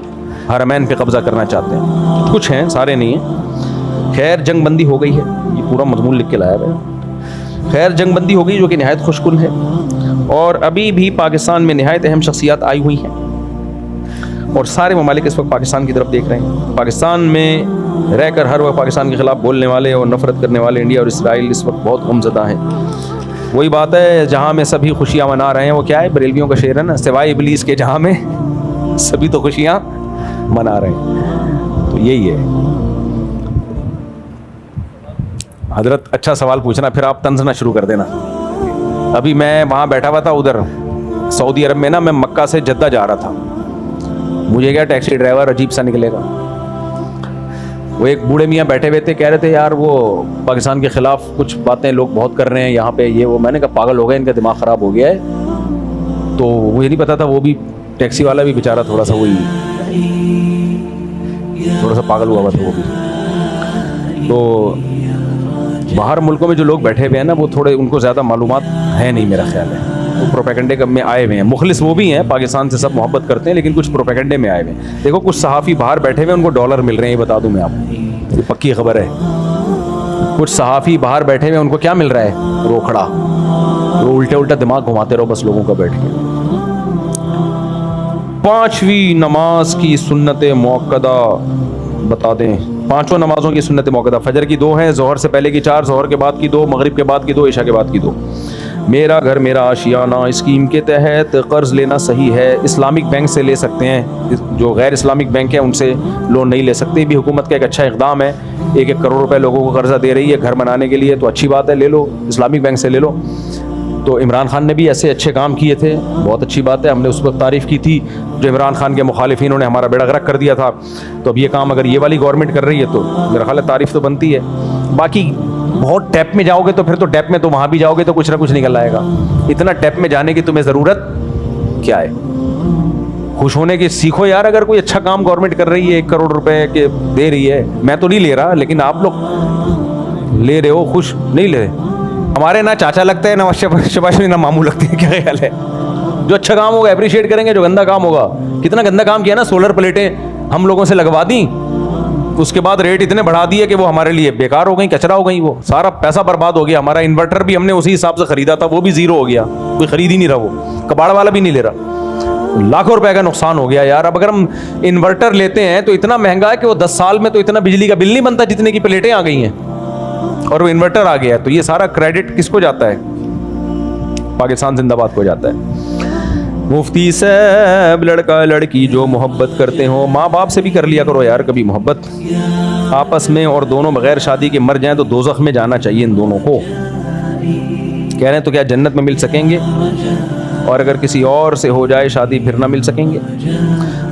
A: حرمین پہ قبضہ کرنا چاہتے ہیں. کچھ ہیں, سارے نہیں ہیں. خیر جنگ بندی ہو گئی ہے, یہ پورا مضمون لکھ کے لایا ہے. خیر جنگ بندی ہو گئی جو کہ نہایت خوش کن ہے, اور ابھی بھی پاکستان میں نہایت اہم شخصیات آئی ہوئی ہیں, اور سارے ممالک اس وقت پاکستان کی طرف دیکھ رہے ہیں. پاکستان میں رہ کر ہر وقت پاکستان کے خلاف بولنے والے اور نفرت کرنے والے انڈیا اور اسرائیل اس وقت بہت غمزدہ ہیں. وہی بات ہے جہاں میں سبھی خوشیاں منا رہے ہیں, وہ کیا ہے, بریلویوں کا شعر ہے نا, سوائے ابلیس کے جہاں میں سبھی تو خوشیاں منا رہے ہیں. تو یہی ہے حضرت. اچھا سوال پوچھنا, پھر آپ طنز نہ شروع کر دینا. ابھی میں وہاں بیٹھا ہوا تھا ادھر سعودی عرب میں نا, میں مکہ سے جدہ جا رہا تھا. مجھے کیا ٹیکسی ڈرائیور عجیب سا نکلے گا, وہ ایک بوڑھے میاں بیٹھے ہوئے تھے, کہہ رہے تھے یار وہ پاکستان کے خلاف کچھ باتیں لوگ بہت کر رہے ہیں یہاں پہ, یہ وہ. میں نے کہا پاگل ہو گئے, ان کا دماغ خراب ہو گیا ہے. تو مجھے نہیں پتا تھا, وہ بھی ٹیکسی والا بھی بیچارہ تھوڑا سا وہی تھوڑا سا پاگل ہوا ہوا تھا وہ بھی. تو باہر ملکوں میں جو لوگ بیٹھے ہوئے ہیں نا وہ تھوڑے ان کو زیادہ معلومات ہے نہیں میرا خیال ہے, وہ پروپیگنڈے میں آئے ہوئے ہیں. مخلص وہ بھی ہیں, پاکستان سے سب محبت کرتے ہیں, لیکن کچھ پروپیگنڈے میں آئے ہوئے ہیں. دیکھو کچھ صحافی باہر بیٹھے ہوئے ہیں ان کو ڈالر مل رہے ہیں, یہ بتا دوں میں آپ کو, یہ پکی خبر ہے. کچھ صحافی باہر بیٹھے ہوئے ہیں ان کو کیا مل رہا ہے, روکھڑا. وہ الٹے الٹا دماغ گھماتے رہو بس لوگوں کا بیٹھ کے. 5ویں نماز کی سنت موقدہ بتا دیں. 5 نمازوں کی سنت موقدہ, فجر کی 2 ہیں, ظہر سے پہلے کی 4, ظہر کے بعد کی 2, مغرب کے بعد کی 2, عشاء کے بعد کی 2. میرا گھر میرا آشیانہ اسکیم کے تحت قرض لینا صحیح ہے؟ اسلامک بینک سے لے سکتے ہیں, جو غیر اسلامک بینک ہیں ان سے لون نہیں لے سکتے. بھی حکومت کا ایک اچھا اقدام ہے, 1 کروڑ روپے لوگوں کو قرضہ دے رہی ہے گھر بنانے کے لیے, تو اچھی بات ہے, لے لو, اسلامک بینک سے لے لو. تو عمران خان نے بھی ایسے اچھے کام کیے تھے, بہت اچھی بات ہے, ہم نے اس وقت تعریف کی تھی. جو عمران خان کے مخالفینوں نے ہمارا بیڑا غرق کر دیا تھا, تو اب یہ کام اگر یہ والی گورنمنٹ کر رہی ہے تو میرا خیال ہے تعریف تو بنتی ہے. باقی بہت ٹیپ میں جاؤ گے تو پھر تو ڈیپ میں تو وہاں بھی جاؤ گے تو کچھ نہ کچھ نکل آئے گا. اتنا ٹیپ میں جانے کی تمہیں ضرورت کیا ہے؟ خوش ہونے کی سیکھو یار. اگر کوئی اچھا کام گورنمنٹ کر رہی ہے 1 کروڑ روپے کے دے رہی ہے, میں تو نہیں لے رہا لیکن آپ لوگ لے رہے ہو, خوش نہیں لے رہے. ہمارے نہ چاچا لگتے ہیں, نہ شباشی, نہ ماموں لگتے ہیں. کیا خیال ہے؟ جو اچھا کام ہوگا اپریشیٹ کریں گے, جو گندا کام ہوگا, کتنا گندا کام کیا نا, سولر پلیٹیں ہم لوگوں سے لگوا دیں, اس کے بعد ریٹ اتنے بڑھا دیے کہ وہ ہمارے لیے بیکار ہو گئی, کچرا ہو گئی, وہ سارا پیسہ برباد ہو گیا. ہمارا انورٹر بھی ہم نے اسی حساب سے خریدا تھا, وہ بھی زیرو ہو گیا, کوئی خرید ہی نہیں رہا, وہ کباڑ والا بھی نہیں لے رہا. لاکھوں روپے کا نقصان ہو گیا یار. اب اگر ہم انورٹر لیتے ہیں تو اتنا مہنگا ہے کہ وہ 10 سال میں تو اتنا بجلی کا بل نہیں بنتا جتنے کی پلیٹیں آ گئی ہیں, اور وہ انورٹر آ گیا ہے. تو یہ سارا کریڈٹ کس کو جاتا ہے؟ پاکستان زندہ باد کو جاتا ہے. مفتی صاحب, لڑکا لڑکی جو محبت کرتے ہوں, ماں باپ سے بھی کر لیا کرو یار کبھی محبت آپس میں, اور دونوں بغیر شادی کے مر جائیں تو دوزخ میں جانا چاہیے ان دونوں کو. کہہ رہے ہیں تو کیا جنت میں مل سکیں گے؟ اور اگر کسی اور سے ہو جائے شادی پھر نہ مل سکیں گے؟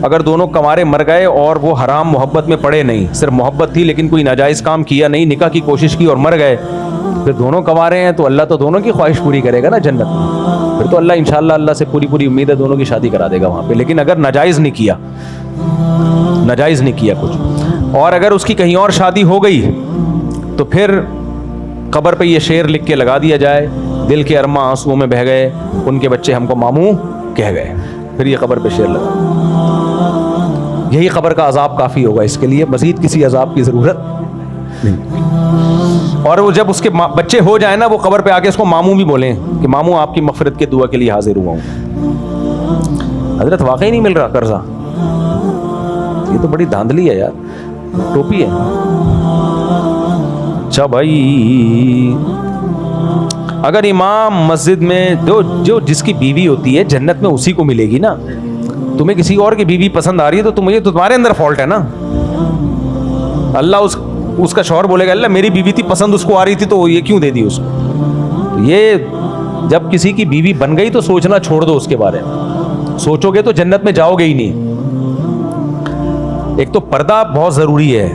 A: اگر دونوں کنوارے مر گئے اور وہ حرام محبت میں پڑے نہیں, صرف محبت تھی لیکن کوئی ناجائز کام کیا نہیں, نکاح کی کوشش کی اور مر گئے, پھر دونوں کنوارے ہیں تو اللہ تو دونوں کی خواہش پوری کرے گا نا جنت میں. پھر تو اللہ انشاءاللہ, اللہ سے پوری امید ہے دونوں کی شادی کرا دے گا وہاں پہ. لیکن اگر ناجائز نہیں کیا کچھ, اور اگر اس کی کہیں اور شادی ہو گئی تو پھر قبر پہ یہ شعر لکھ کے لگا دیا جائے, دل کے ارماں آنسوؤں میں بہہ گئے, ان کے بچے ہم کو ماموں کہہ گئے. پھر یہ قبر پہ شعر لگا, یہی قبر کا عذاب کافی ہوگا اس کے لیے, مزید کسی عذاب کی ضرورت نہیں. اور وہ جب اس کے بچے ہو جائیں نا, وہ قبر پہ آ کے اس کو ماموں بھی بولیں کہ ماموں آپ کی مغفرت کے دعا کے لیے حاضر ہوا ہوں. حضرت واقعی نہیں مل رہا قرضہ, یہ تو بڑی دھاندلی ہے یار, ٹوپی ہے. اچھا بھائی, اگر امام مسجد میں جو جس کی بیوی ہوتی ہے جنت میں اسی کو ملے گی نا. تمہیں کسی اور کی بیوی پسند آ رہی ہے تو تمہارے اندر فالٹ ہے نا. اللہ اس کا شوہر بولے گا اللہ میری بیوی تھی پسند, اس کو آ رہی تھی تو یہ کیوں دے دی اس کو. یہ جب کسی کی بیوی بن گئی تو سوچنا چھوڑ دو اس کے بارے میں, سوچو گے تو جنت میں جاؤ گے ہی نہیں. ایک تو پردہ بہت ضروری ہے.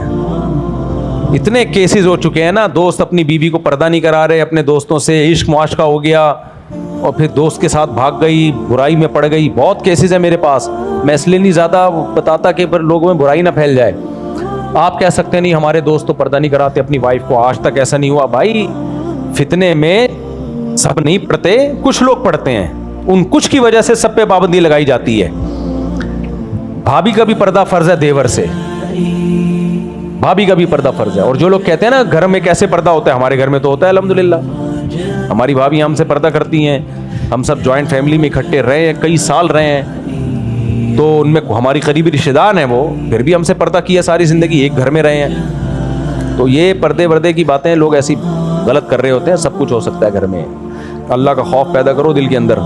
A: اتنے کیسز ہو چکے ہیں نا, دوست اپنی بیوی کو پردہ نہیں کرا رہے, اپنے دوستوں سے عشق معاشقہ ہو گیا اور پھر دوست کے ساتھ بھاگ گئی, برائی میں پڑ گئی. بہت کیسز ہیں میرے پاس, میں اس لیے نہیں زیادہ بتاتا کہ لوگوں میں برائی نہ پھیل جائے. آپ کہہ سکتے نہیں ہمارے دوست تو پردہ نہیں کراتے اپنی وائف کو, آج تک ایسا نہیں ہوا. بھائی فتنے میں سب نہیں پڑھتے, کچھ لوگ پڑھتے ہیں, ان کچھ کی وجہ سے سب پہ پابندی لگائی جاتی ہے. بھابھی کا بھی پردہ فرض ہے دیور سے, بھابھی کا بھی پردہ فرض ہے. اور جو لوگ کہتے ہیں نا گھر میں کیسے پردہ ہوتا ہے, ہمارے گھر میں تو ہوتا ہے الحمدللہ. ہماری بھابھی ہم سے پردہ کرتی ہیں, ہم سب جوائنٹ فیملی میں اکٹھے رہے ہیں, کئی سال رہے ہیں, تو ان میں ہماری قریبی رشتہ دار ہیں, وہ پھر بھی ہم سے پردہ کیا ساری زندگی, ایک گھر میں رہے ہیں. تو یہ پردے وردے کی باتیں لوگ ایسی غلط کر رہے ہوتے ہیں. سب کچھ ہو سکتا ہے گھر میں. اللہ کا خوف پیدا کرو دل کے اندر.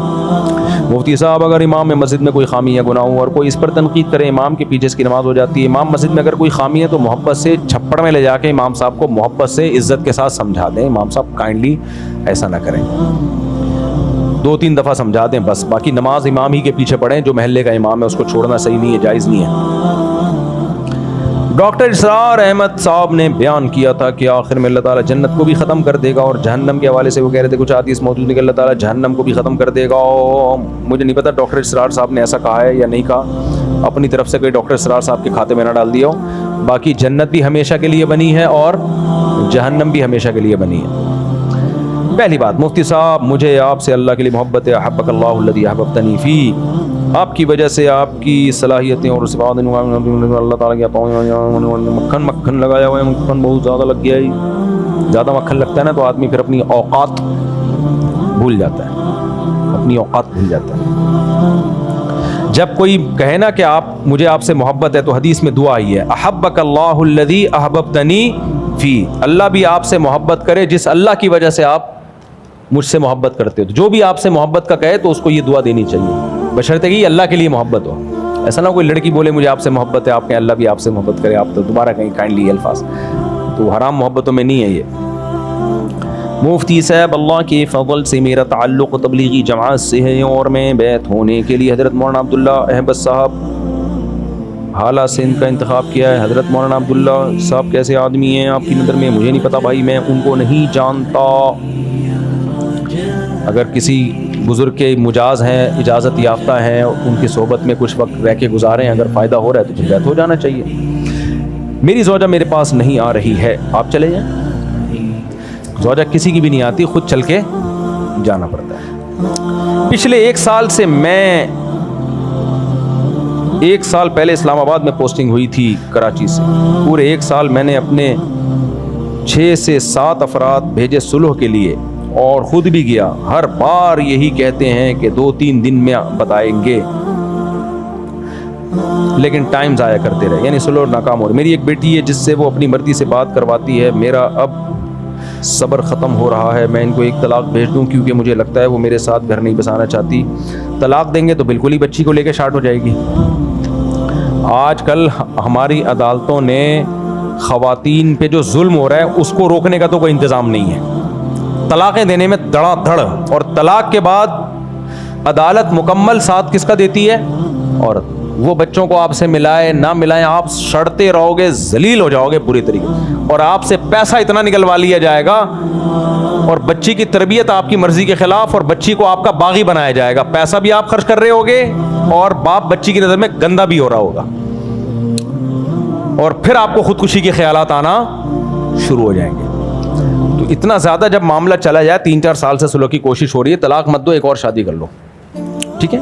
A: مفتی صاحب, اگر امام میں مسجد میں کوئی خامی یا گناہ ہو اور کوئی اس پر تنقید کرے, امام کے پیچھے اس کی نماز ہو جاتی ہے. امام مسجد میں اگر کوئی خامی ہے تو محبت سے چھپڑ میں لے جا کے امام صاحب کو محبت سے عزت کے ساتھ سمجھا دیں. امام صاحب کائنڈلی ایسا نہ کریں, 2-3 دفعہ سمجھا دیں بس. باقی نماز امام ہی کے پیچھے پڑھیں, جو محلے کا امام ہے اس کو چھوڑنا صحیح نہیں ہے, جائز نہیں ہے. ڈاکٹر اسرار احمد صاحب نے بیان کیا تھا کہ آخر میں اللہ تعالیٰ جنت کو بھی ختم کر دے گا, اور جہنم کے حوالے سے وہ کہہ رہے تھے کچھ حدیث موجود ہے کہ اللہ تعالیٰ جہنم کو بھی ختم کر دے گا. مجھے نہیں پتا ڈاکٹر اسرار صاحب نے ایسا کہا ہے یا نہیں کہا, اپنی طرف سے کوئی ڈاکٹر اسرار صاحب کے کھاتے میں نہ ڈال دیا ہو. باقی جنت بھی ہمیشہ کے لیے بنی ہے اور جہنم بھی ہمیشہ کے لیے بنی ہے. پہلی بات مفتی صاحب مجھے آپ سے اللہ کے لیے محبت ہے. احبک اللہ الذی احببتنی فی. آپ کی وجہ سے آپ کی صلاحیتیں اور صفات اللہ تعالیٰ کے پاؤں مکھن لگایا ہوا ہے. مکھن بہت زیادہ لگ گیا ہے. زیادہ مکھن لگتا ہے نا تو آدمی پھر اپنی اوقات بھول جاتا ہے. اپنی اوقات بھول جاتا ہے. جب کوئی کہے نا کہ مجھے آپ سے محبت ہے تو حدیث میں دعا آئی ہے احبک اللہ الذی احببتنی فی. اللہ بھی آپ سے محبت کرے جس اللہ کی وجہ سے آپ مجھ سے محبت کرتے ہو. جو بھی آپ سے محبت کا کہے تو اس کو یہ دعا دینی چاہیے بشرطے کہ اللہ کے لیے محبت ہو. ایسا نہ کوئی لڑکی بولے مجھے آپ سے محبت ہے, آپ کہیں اللہ بھی آپ سے محبت کرے, آپ تو دوبارہ کہیں کائنڈلی الفاظ, تو حرام محبتوں میں نہیں ہے یہ. مفتی صاحب اللہ کے فضل سے میرا تعلق تبلیغی جماعت سے ہے اور میں بیعت ہونے کے لیے حضرت مولانا عبداللہ احمد صاحب حالہ سندھ کا انتخاب کیا ہے. حضرت مولانا عبداللہ صاحب کیسے آدمی ہیں آپ کی نظر میں؟ مجھے نہیں پتا بھائی, میں ان کو نہیں جانتا. اگر کسی بزرگ کے مجاز ہیں, اجازت یافتہ ہیں, ان کی صحبت میں کچھ وقت رہ کے گزاریں, اگر فائدہ ہو رہا ہے تو پھر بیعت ہو جانا چاہیے. میری زوجہ میرے پاس نہیں آ رہی ہے, آپ چلے جائیں. زوجہ کسی کی بھی نہیں آتی, خود چل کے جانا پڑتا ہے. پچھلے 1 سال سے میں 1 سال پہلے اسلام آباد میں پوسٹنگ ہوئی تھی کراچی سے. پورے 1 سال میں نے اپنے 6 سے 7 افراد بھیجے صلح کے لیے اور خود بھی گیا. ہر بار یہی کہتے ہیں کہ 2-3 دن میں بتائیں گے, لیکن ٹائم ضائع کرتے رہے, یعنی صلح ناکام ہو رہی. میری ایک بیٹی ہے جس سے وہ اپنی مرضی سے بات کرواتی ہے. میرا اب صبر ختم ہو رہا ہے. میں ان کو 1 طلاق بھیج دوں کیونکہ مجھے لگتا ہے وہ میرے ساتھ گھر نہیں بسانا چاہتی. طلاق دیں گے تو بالکل ہی بچی کو لے کے شارٹ ہو جائے گی. آج کل ہماری عدالتوں نے خواتین پہ جو ظلم ہو رہا ہے اس کو روکنے کا تو کوئی انتظام نہیں ہے. طلاقیں دینے میں دڑا دھڑ, اور طلاق کے بعد عدالت مکمل ساتھ کس کا دیتی ہے؟ عورت. وہ بچوں کو آپ سے ملائے نہ ملائیں, آپ سڑتے رہو گے, ذلیل ہو جاؤ گے پوری طریقے, اور آپ سے پیسہ اتنا نکلوا لیا جائے گا, اور بچی کی تربیت آپ کی مرضی کے خلاف, اور بچی کو آپ کا باغی بنایا جائے گا. پیسہ بھی آپ خرچ کر رہے ہوگے اور باپ بچی کی نظر میں گندا بھی ہو رہا ہوگا, اور پھر آپ کو خودکشی کے خیالات آنا شروع ہو جائیں گے. تو اتنا زیادہ جب معاملہ چلا جائے, 3-4 سال سے صلح کی کوشش ہو رہی ہے, طلاق مت دو, ایک اور شادی کر لو, ٹھیک ہے.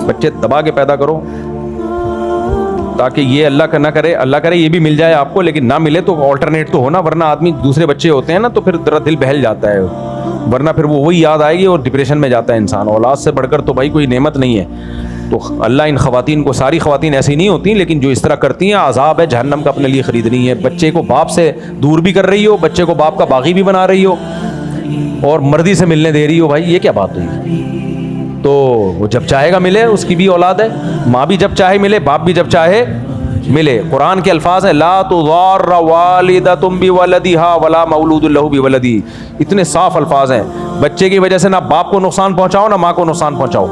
A: بچے دبا کے پیدا کرو تاکہ یہ اللہ کا نہ کرے, اللہ کرے یہ بھی مل جائے آپ کو, لیکن نہ ملے تو آلٹرنیٹ تو ہونا, ورنہ آدمی دوسرے بچے ہوتے ہیں نا تو پھر ذرا دل بہل جاتا ہے, ورنہ پھر وہی یاد آئے گی اور ڈپریشن میں جاتا ہے انسان. اولاد سے بڑھ کر تو بھائی کوئی نعمت نہیں ہے. تو اللہ ان خواتین کو, ساری خواتین ایسی نہیں ہوتی لیکن جو اس طرح کرتی ہیں عذاب ہے جہنم کا اپنے لیے خریدنی ہے. بچے کو باپ سے دور بھی کر رہی ہو, بچے کو باپ کا باغی بھی بنا رہی ہو, اور مرضی سے ملنے دے رہی ہو. بھائی یہ کیا بات ہوئی؟ تو وہ جب چاہے گا ملے, اس کی بھی اولاد ہے, ماں بھی جب چاہے ملے, باپ بھی جب چاہے ملے. قرآن کے الفاظ ہیں لا تضار والدۃ بولدہا ولا مولود لہ بولدہ. اتنے صاف الفاظ ہیں. بچے کی وجہ سے نہ باپ کو نقصان پہنچاؤ نہ ماں کو نقصان پہنچاؤ.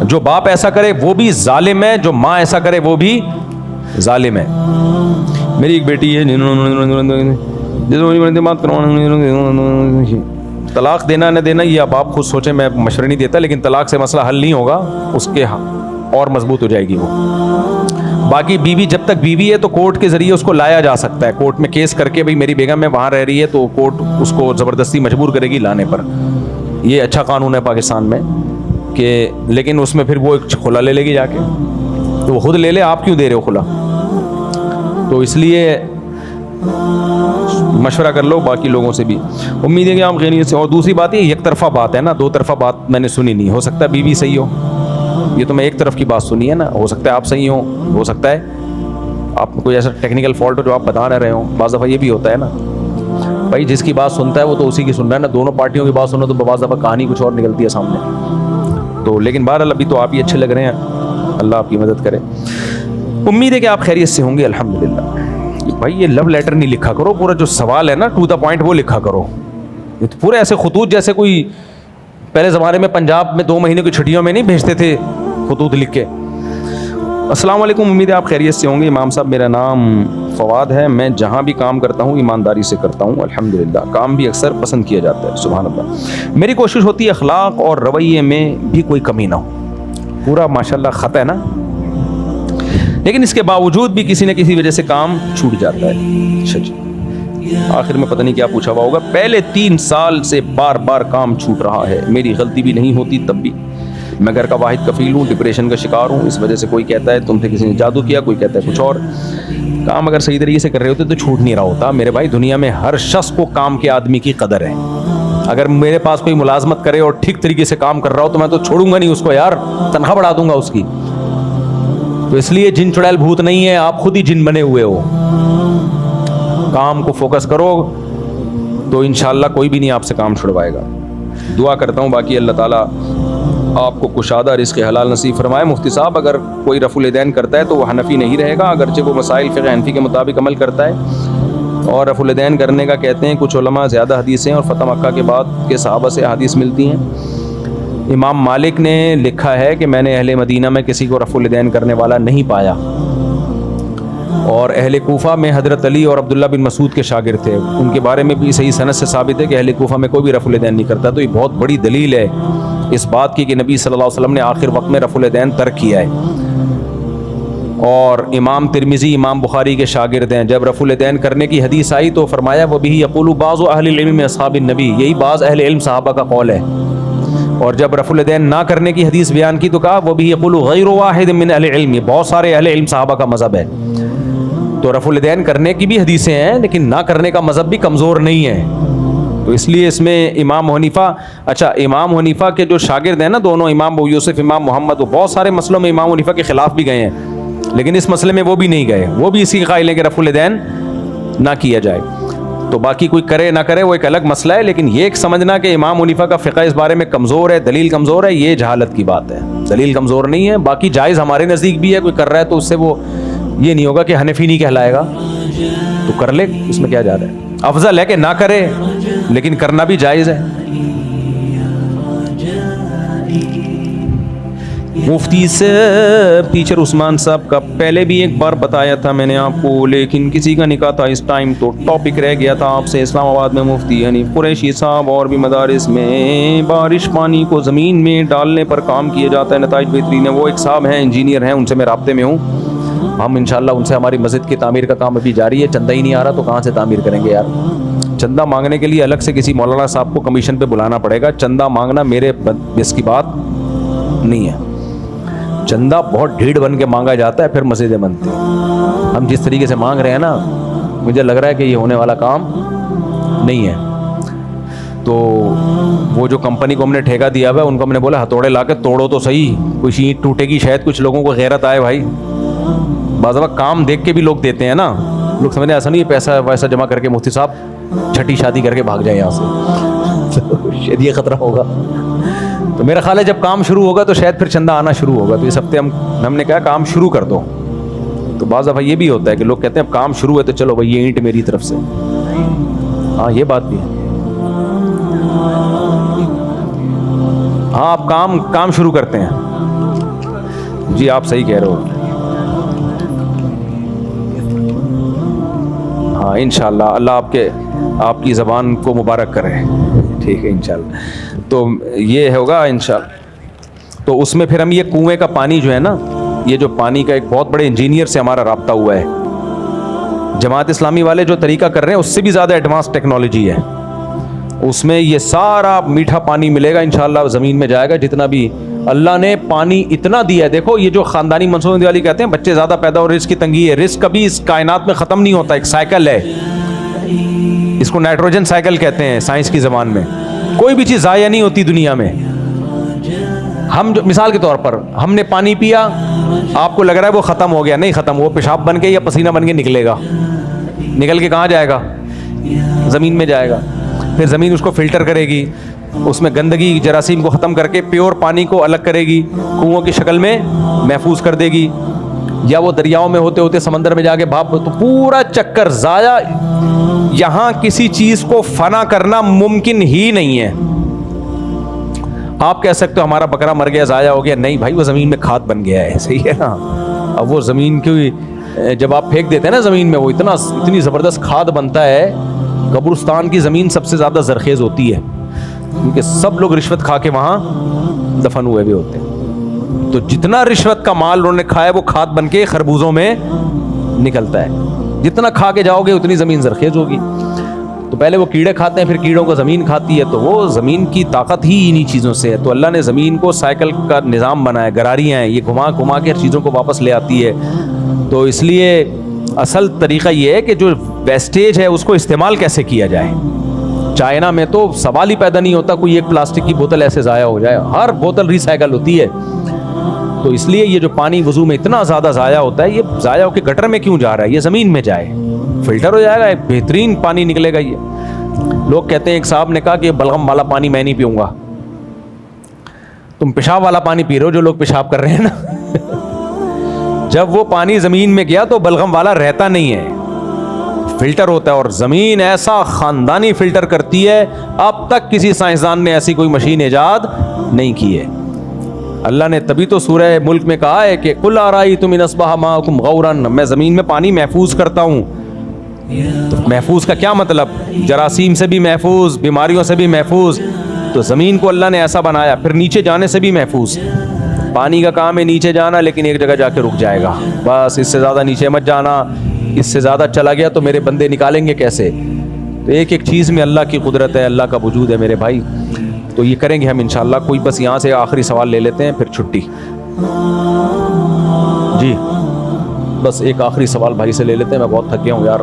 A: جو باپ ایسا کرے وہ بھی ظالم ہے, جو ماں ایسا کرے وہ بھی ظالم ہے. میری ایک بیٹی ہے, طلاق دینا نہ دینا یہ اب آپ خود سوچیں, میں مشورہ نہیں دیتا, لیکن طلاق سے مسئلہ حل نہیں ہوگا, اس کے اور مضبوط ہو جائے گی وہ. باقی بیوی جب تک بیوی ہے تو کورٹ کے ذریعے اس کو لایا جا سکتا ہے, کورٹ میں کیس کر کے بھئی میری بیگم ہے وہاں رہ رہی ہے, تو کورٹ اس کو زبردستی مجبور کرے گی لانے پر. یہ اچھا قانون ہے پاکستان میں کہ, لیکن اس میں پھر وہ ایک کھلا لے لے گی جا کے, تو وہ خود لے لے, آپ کیوں دے رہے ہو کھلا؟ تو اس لیے مشورہ کر لو باقی لوگوں سے بھی. امید ہے کہ آپ خیریت سے. اور دوسری بات یہ یک طرفہ بات ہے نا, 2 طرفہ بات میں نے سنی نہیں. ہو سکتا ہے بیوی صحیح ہو, یہ تو میں ایک طرف کی بات سنی ہے نا, ہو سکتا ہے آپ صحیح ہو سکتا ہے آپ کوئی ایسا ٹیکنیکل فالٹ ہو جو آپ بتا نہ رہے ہوں. بعض دفعہ یہ بھی ہوتا ہے نا بھائی, جس کی بات سنتا ہے وہ تو اسی کی سن رہا ہے نا. دونوں پارٹیوں کی بات سنو تو بعض دفعہ کہانی کچھ اور نکلتی ہے سامنے. تو لیکن بہرحال ابھی تو آپ ہی اچھے لگ رہے ہیں, اللہ آپ کی مدد کرے. امید ہے کہ آپ خیریت سے ہوں گے الحمدللہ. بھائی یہ لو لیٹر نہیں لکھا کرو, پورا جو سوال ہے نا ٹو دا پوائنٹ وہ لکھا کرو. پورے ایسے خطوط جیسے کوئی پہلے زمانے میں پنجاب میں 2 مہینے کی چھٹیوں میں نہیں بھیجتے تھے خطوط لکھ کے. السلام علیکم, امید ہے آپ خیریت سے ہوں گے. امام صاحب میرا نام فواد ہے, میں جہاں بھی کام کرتا ہوں ایمانداری سے کرتا ہوں الحمدللہ. کام بھی اکثر پسند کیا جاتا ہے, سبحان اللہ. میری کوشش ہوتی ہے اخلاق اور رویے میں بھی کوئی کمی نہ ہو. پورا ماشاءاللہ خط ہے نا, لیکن اس کے باوجود بھی کسی نہ کسی وجہ سے کام چھوٹ جاتا ہے. اچھا جی, آخر میں پتہ نہیں کیا پوچھا ہوا ہوگا. پہلے 3 سال سے بار بار کام چھوٹ رہا ہے, میری غلطی بھی نہیں ہوتی تب بھی. میں گھر کا واحد کفیل ہوں, ڈپریشن کا شکار ہوں, اس وجہ سے کوئی کہتا ہے تم سے کسی نے جادو کیا, کوئی کہتا ہے کچھ اور. کام اگر صحیح طریقے سے کر رہے ہوتے تو چھوٹ نہیں رہا ہوتا میرے بھائی. دنیا میں ہر شخص کو کام کے آدمی کی قدر ہے. اگر میرے پاس کوئی ملازمت کرے اور ٹھیک طریقے سے کام کر رہا ہو تو میں تو چھوڑوں گا نہیں اس کو یار, تنخواہ بڑھا دوں گا اس کی. تو اس لیے جن چڑیل بھوت نہیں ہے, آپ خود ہی جن بنے ہوئے ہو. کام کو فوکس کرو تو انشاءاللہ کوئی بھی نہیں آپ سے کام چھڑوائے گا. دعا کرتا ہوں باقی اللہ تعالیٰ آپ کو کشادہ رزق حلال نصیب فرمائے. مفتی صاحب اگر کوئی رفع الیدین کرتا ہے تو وہ حنفی نہیں رہے گا, اگرچہ وہ مسائل فقہ حنفی کے مطابق عمل کرتا ہے. اور رفع الیدین کرنے کا کہتے ہیں کچھ علماء زیادہ حدیثیں اور فتح مکہ کے بعد کے صحابہ سے حدیث ملتی ہیں. امام مالک نے لکھا ہے کہ میں نے اہل مدینہ میں کسی کو رفع الیدین کرنے والا نہیں پایا, اور اہل کوفہ میں حضرت علی اور عبداللہ بن مسعود کے شاگرد تھے, ان کے بارے میں بھی صحیح سند سے ثابت ہے کہ اہل کوفہ میں کوئی بھی رفع الیدین نہیں کرتا. تو یہ بہت بڑی دلیل ہے اس بات کی کہ نبی صلی اللہ علیہ وسلم نے آخر وقت میں رفع الیدین ترک کیا ہے. اور امام ترمذی امام بخاری کے شاگرد ہیں. جب رفع الیدین کرنے کی حدیث آئی تو فرمایا وہ بھی یقول بعض اہل العلم من اصحاب النبی, یہی بعض اہل علم صحابہ کا قول ہے. اور جب رفع الیدین نہ کرنے کی حدیث بیان کی تو کہا وہ بھی یقول غیر واحد من اہل العلم, بہت سارے اہل علم صحابہ کا مذہب ہے. تو رفع الیدین کرنے کی بھی حدیثیں ہیں لیکن نہ کرنے کا مذہب بھی کمزور نہیں ہے. تو اس لیے اس میں امام حنیفہ, اچھا امام حنیفہ کے جو شاگرد ہیں نا دونوں, امام ابو یوسف امام محمد, وہ بہت سارے مسئلوں میں امام حنیفہ کے خلاف بھی گئے ہیں, لیکن اس مسئلے میں وہ بھی نہیں گئے. وہ بھی اسی کے قائل ہیں کہ رفع الیدین نہ کیا جائے. تو باقی کوئی کرے نہ کرے وہ ایک الگ مسئلہ ہے, لیکن یہ ایک سمجھنا کہ امام حنیفہ کا فقہ اس بارے میں کمزور ہے, دلیل کمزور ہے, یہ جہالت کی بات ہے. دلیل کمزور نہیں ہے, باقی جائز ہمارے نزدیک بھی ہے. کوئی کر رہا ہے تو اس سے وہ یہ نہیں ہوگا کہ حنفی نہیں کہلائے گا, تو کر لے, اس میں کیا جا رہا ہے. افضل ہے کہ نہ کرے لیکن کرنا بھی جائز ہے. مفتی سے ٹیچر عثمان صاحب کا پہلے بھی ایک بار بتایا تھا میں نے آپ کو, لیکن کسی کا نکاح تھا اس ٹائم تو ٹاپک رہ گیا تھا آپ سے. اسلام آباد میں مفتی حنیف قریشی صاحب اور بھی مدارس میں بارش پانی کو زمین میں ڈالنے پر کام کیا جاتا ہے, نتائج بہترین ہے. وہ ایک صاحب ہیں انجینئر ہیں, ان سے میں رابطے میں ہوں. ہم انشاءاللہ ان سے, ہماری مسجد کی تعمیر کا کام ابھی جاری ہے. چندہ ہی نہیں آ رہا تو کہاں سے تعمیر کریں گے یار. چندہ مانگنے کے لیے الگ سے کسی مولانا صاحب کو کمیشن پہ بلانا پڑے گا. چندہ مانگنا میرے بس کی بات نہیں ہے. چندہ بہت ڈھیڑ بن کے مانگا جاتا ہے, پھر مسجدیں بنتی ہیں. ہم جس طریقے سے مانگ رہے ہیں نا, مجھے لگ رہا ہے کہ یہ ہونے والا کام نہیں ہے. تو وہ جو کمپنی کو ہم نے ٹھیکہ دیا ہوا ہے ان کو ہم نے بولا ہتھوڑے لا کے توڑو تو صحیح, کچھ اینٹ ٹوٹے گی شاید کچھ لوگوں کو غیرت آئے بھائی. بعض دفعہ کام دیکھ کے بھی لوگ دیتے ہیں نا, لوگ سمجھتے ہیں ایسا نہیں پیسہ ویسا جمع کر کے مفتی صاحب چھٹی شادی کر کے بھاگ جائیں یہاں سے, شاید یہ خطرہ ہوگا. تو میرا خیال ہے جب کام شروع ہوگا تو شاید پھر چندہ آنا شروع ہوگا. تو اس ہفتے ہم نے کہا کام شروع کر دو. تو بعض دفعہ یہ بھی ہوتا ہے کہ لوگ کہتے ہیں اب کام شروع ہے تو چلو بھائی یہ اینٹ میری طرف سے. ہاں یہ بات بھی ہے. ہاں آپ کام شروع کرتے ہیں. جی آپ صحیح کہہ رہے ہو. ہاں انشاءاللہ اللہ آپ کی زبان کو مبارک کرے. ٹھیک ہے انشاءاللہ. تو یہ ہوگا انشاءاللہ. تو اس میں پھر ہم یہ کنویں کا پانی جو ہے نا, یہ جو پانی کا ایک بہت بڑے انجینئر سے ہمارا رابطہ ہوا ہے. جماعت اسلامی والے جو طریقہ کر رہے ہیں اس سے بھی زیادہ ایڈوانس ٹیکنالوجی ہے. اس میں یہ سارا میٹھا پانی ملے گا انشاءاللہ, زمین میں جائے گا. جتنا بھی اللہ نے پانی اتنا دیا ہے. دیکھو یہ جو خاندانی منصوبہ بندی والی کہتے ہیں بچے زیادہ پیدا ہو, رزق کی تنگی ہے. رزق کبھی اس کائنات میں ختم نہیں ہوتا, ایک سائیکل ہے. اس کو نائٹروجن سائیکل کہتے ہیں سائنس کی زبان میں. کوئی بھی چیز ضائع نہیں ہوتی دنیا میں. ہم جو مثال کے طور پر ہم نے پانی پیا, آپ کو لگ رہا ہے وہ ختم ہو گیا, نہیں ختم. وہ پیشاب بن کے یا پسینہ بن کے نکلے گا. نکل کے کہاں جائے گا؟ زمین میں جائے گا. پھر زمین اس کو فلٹر کرے گی, اس میں گندگی جراثیم کو ختم کر کے پیور پانی کو الگ کرے گی, کنووں کی شکل میں محفوظ کر دے گی. یا وہ دریاؤں میں ہوتے ہوتے سمندر میں جا کے بھاپ, تو پورا چکر ضائع. یہاں کسی چیز کو فنا کرنا ممکن ہی نہیں ہے. آپ کہہ سکتے ہو ہمارا بکرا مر گیا ضائع ہو گیا, نہیں بھائی وہ زمین میں کھاد بن گیا ہے. صحیح ہے نا. اب وہ زمین کی جب آپ پھینک دیتے ہیں نا زمین میں, وہ اتنی زبردست کھاد بنتا ہے. قبرستان کی زمین سب سے زیادہ زرخیز ہوتی ہے کیونکہ سب لوگ رشوت کھا کے وہاں دفن ہوئے بھی ہوتے ہیں. تو جتنا رشوت کا مال انہوں نے کھایا وہ کھاد بن کے خربوزوں میں نکلتا ہے. جتنا کھا کے جاؤ گے اتنی زمین زرخیز ہوگی. تو پہلے وہ کیڑے کھاتے ہیں, پھر کیڑوں کو زمین کھاتی ہے, تو وہ زمین کی طاقت ہی انہی چیزوں سے ہے. تو اللہ نے زمین کو سائیکل کا نظام بنایا, گراریاں ہیں, یہ گھما گھما کے چیزوں کو واپس لے آتی ہے. تو اس لیے اصل طریقہ یہ ہے کہ جو ویسٹیج ہے اس کو استعمال کیسے کیا جائے. چائنا میں تو سوال ہی پیدا نہیں ہوتا کوئی ایک پلاسٹک کی بوتل ایسے ضائع ہو جائے, ہر بوتل ریسائیکل ہوتی ہے. تو اس لیے یہ جو پانی وضو میں اتنا زیادہ ضائع ہوتا ہے, یہ ضائع ہو کے گٹر میں کیوں جا رہا ہے, یہ زمین میں جائے, فلٹر ہو جائے گا, ایک بہترین پانی نکلے گا. یہ لوگ کہتے ہیں, ایک صاحب نے کہا کہ بلغم والا پانی میں نہیں پیوں گا. تم پیشاب والا پانی پی رہے ہو, جو لوگ پیشاب کر رہے ہیں نا. جب وہ پانی زمین میں گیا تو بلغم والا رہتا نہیں ہے, فلٹر ہوتا ہے. اور زمین ایسا خاندانی فلٹر کرتی ہے, اب تک کسی سائنسدان نے ایسی کوئی مشین ایجاد نہیں کی ہے. اللہ نے تبھی تو سورہ ملک میں کہا ہے کہ قل ارائیتم ان اصبح ماؤکم غورا, میں زمین میں پانی محفوظ کرتا ہوں. تو محفوظ کا کیا مطلب, جراثیم سے بھی محفوظ, بیماریوں سے بھی محفوظ. تو زمین کو اللہ نے ایسا بنایا, پھر نیچے جانے سے بھی محفوظ. پانی کا کام ہے نیچے جانا, لیکن ایک جگہ جا کے رک جائے گا, بس اس سے زیادہ نیچے مت جانا. اس سے زیادہ چلا گیا تو میرے بندے نکالیں گے کیسے. تو ایک ایک چیز میں اللہ کی قدرت ہے, اللہ کا وجود ہے میرے بھائی. تو یہ کریں گے ہم انشاءاللہ. کوئی بس یہاں سے آخری سوال لے لیتے ہیں, پھر چھٹی. جی بس ایک آخری سوال بھائی سے لے لیتے ہیں, میں بہت تھک گیا ہوں یار.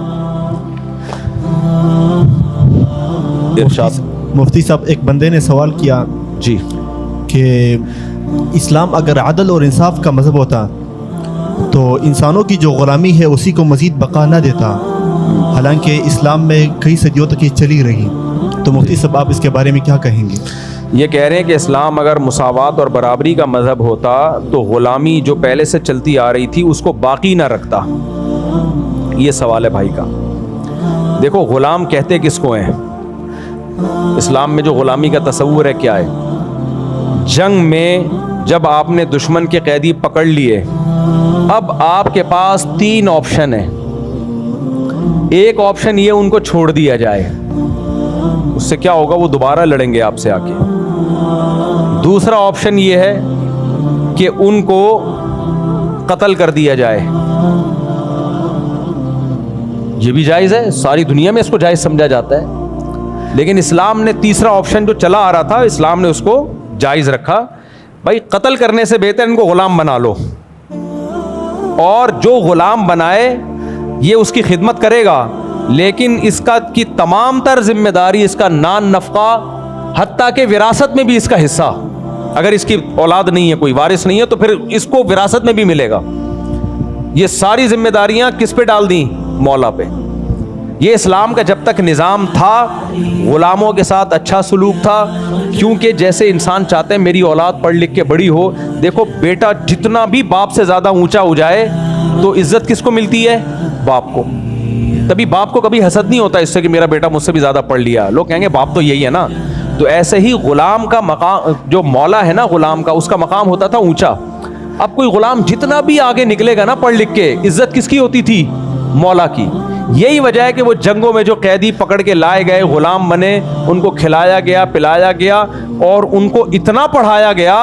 A: ارشاد.
B: مفتی صاحب, ایک بندے نے سوال کیا
A: جی
B: کہ اسلام اگر عدل اور انصاف کا مذہب ہوتا تو انسانوں کی جو غلامی ہے اسی کو مزید بقا نہ دیتا, حالانکہ اسلام میں کئی صدیوں تک یہ چلی رہی. تو مفتی صاحب آپ اس کے بارے میں کیا کہیں گے؟
A: یہ کہہ رہے ہیں کہ اسلام اگر مساوات اور برابری کا مذہب ہوتا تو غلامی جو پہلے سے چلتی آ رہی تھی اس کو باقی نہ رکھتا. یہ سوال ہے بھائی کا. دیکھو غلام کہتے کس کو ہیں, اسلام میں جو غلامی کا تصور ہے کیا ہے. جنگ میں جب آپ نے دشمن کے قیدی پکڑ لیے, اب آپ کے پاس 3 آپشن ہیں. ایک آپشن یہ ان کو چھوڑ دیا جائے, اس سے کیا ہوگا, وہ دوبارہ لڑیں گے آپ سے آ کے. دوسرا آپشن یہ ہے کہ ان کو قتل کر دیا جائے. یہ بھی جائز ہے, ساری دنیا میں اس کو جائز سمجھا جاتا ہے. لیکن اسلام نے تیسرا آپشن جو چلا آ رہا تھا, اسلام نے اس کو جائز رکھا. بھائی قتل کرنے سے بہتر ان کو غلام بنا لو, اور جو غلام بنائے یہ اس کی خدمت کرے گا, لیکن اس کا کی تمام تر ذمہ داری, اس کا نان نفقہ, حتیٰ کہ وراثت میں بھی اس کا حصہ. اگر اس کی اولاد نہیں ہے, کوئی وارث نہیں ہے, تو پھر اس کو وراثت میں بھی ملے گا. یہ ساری ذمہ داریاں کس پہ ڈال دیں, مولا پہ. یہ اسلام کا جب تک نظام تھا غلاموں کے ساتھ اچھا سلوک تھا, کیونکہ جیسے انسان چاہتے ہیں میری اولاد پڑھ لکھ کے بڑی ہو. دیکھو بیٹا جتنا بھی باپ سے زیادہ اونچا ہو جائے تو عزت کس کو ملتی ہے, باپ کو. تبھی باپ کو کبھی حسد نہیں ہوتا اس سے کہ میرا بیٹا مجھ سے بھی زیادہ پڑھ لیا. لوگ کہیں گے باپ تو یہی ہے نا. تو ایسے ہی غلام کا مقام, جو مولا ہے نا غلام کا, اس کا مقام ہوتا تھا اونچا. اب کوئی غلام جتنا بھی آگے نکلے گا نا پڑھ لکھ کے, عزت کس کی ہوتی تھی, مولا کی. یہی وجہ ہے کہ وہ جنگوں میں جو قیدی پکڑ کے لائے گئے غلام بنے, ان کو کھلایا گیا پلایا گیا, اور ان کو اتنا پڑھایا گیا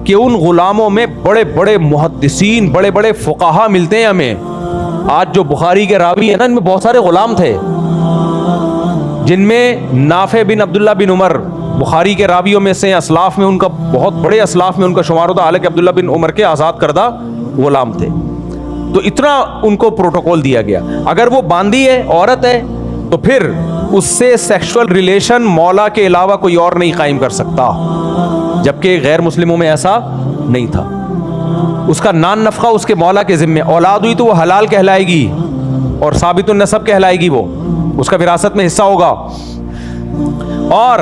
A: کہ ان غلاموں میں بڑے بڑے محدثین, بڑے بڑے فقہا ملتے ہیں ہمیں. آج جو بخاری کے راوی ہیں نا, ان میں بہت سارے غلام تھے, جن میں نافع بن عبداللہ بن عمر بخاری کے راویوں میں سے, اسلاف میں ان کا, بہت بڑے اسلاف میں ان کا شمار ہوتا, حالانکہ عبداللہ بن عمر کے آزاد کردہ غلام تھے. تو اتنا ان کو پروٹوکول دیا گیا. اگر وہ باندی ہے, عورت ہے, تو پھر اس سے سیکشول ریلیشن مولا کے علاوہ کوئی اور نہیں قائم کر سکتا, جبکہ غیر مسلموں میں ایسا نہیں تھا. اس کا نان نفقہ اس کے مولا کے ذمے. اولاد ہوئی تو وہ حلال کہلائے گی اور ثابت النسب کہلائے گی, وہ اس کا وراثت میں حصہ ہوگا. اور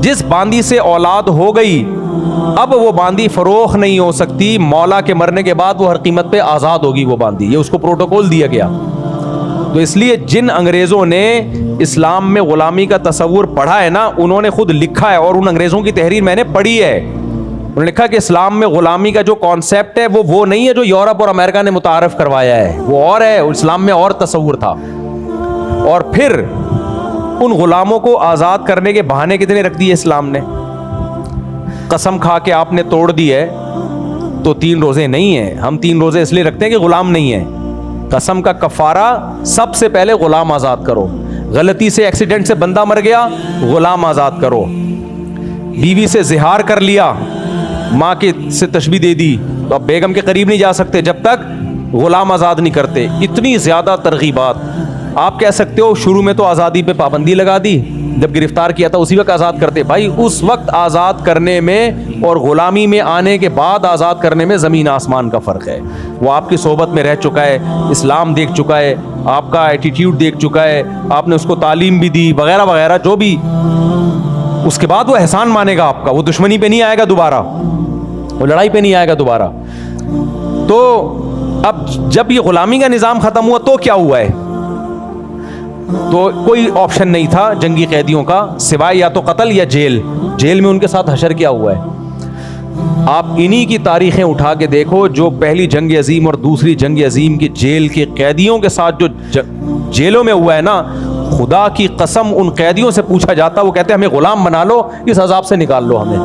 A: جس باندی سے اولاد ہو گئی, اب وہ باندی فروخت نہیں ہو سکتی, مولا کے مرنے کے بعد وہ ہر قیمت پہ آزاد ہوگی وہ باندی. یہ اس کو پروٹوکول دیا گیا. تو اس لیے جن انگریزوں نے اسلام میں غلامی کا تصور پڑھا ہے نا, انہوں نے خود لکھا ہے, اور ان انگریزوں کی تحریر میں نے پڑھی ہے. انہوں نے لکھا کہ اسلام میں غلامی کا جو کانسیپٹ ہے وہ نہیں ہے جو یورپ اور امریکہ نے متعارف کروایا ہے, وہ اور ہے. اسلام میں اور تصور تھا. اور پھر ان غلاموں کو آزاد کرنے کے بہانے کتنے رکھ دیے اسلام نے. قسم کھا کے آپ نے توڑ دی ہے تو 3 روزے نہیں ہیں. ہم 3 روزے اس لیے رکھتے ہیں کہ غلام نہیں ہیں. قسم کا کفارہ سب سے پہلے غلام آزاد کرو. غلطی سے ایکسیڈنٹ سے بندہ مر گیا, غلام آزاد کرو. بیوی سے زہار کر لیا, ماں کے سے تشبیہ دے دی, تو اب بیگم کے قریب نہیں جا سکتے جب تک غلام آزاد نہیں کرتے. اتنی زیادہ ترغیبات. آپ کہہ سکتے ہو شروع میں تو آزادی پہ پابندی لگا دی, جب گرفتار کیا تھا اسی وقت آزاد کرتے. بھائی اس وقت آزاد کرنے میں اور غلامی میں آنے کے بعد آزاد کرنے میں زمین آسمان کا فرق ہے. وہ آپ کی صحبت میں رہ چکا ہے, اسلام دیکھ چکا ہے, آپ کا ایٹیٹیوڈ دیکھ چکا ہے, آپ نے اس کو تعلیم بھی دی وغیرہ وغیرہ جو بھی. اس کے بعد وہ احسان مانے گا آپ کا, وہ دشمنی پہ نہیں آئے گا دوبارہ, وہ لڑائی پہ نہیں آئے گا دوبارہ. تو اب جب یہ غلامی کا نظام ختم ہوا تو کیا ہوا ہے؟ تو کوئی آپشن نہیں تھا جنگی قیدیوں کا سوائے یا تو قتل یا جیل. جیل میں ان کے ساتھ حشر کیا ہوا ہے. آپ انہی کی تاریخیں اٹھا کے دیکھو, جو پہلی جنگ عظیم اور دوسری جنگ عظیم کی جیل کے قیدیوں کے ساتھ جو جیلوں میں ہوا ہے نا, خدا کی قسم ان قیدیوں سے پوچھا جاتا, وہ کہتے ہیں ہمیں غلام بنا لو, اس عذاب سے نکال لو ہمیں.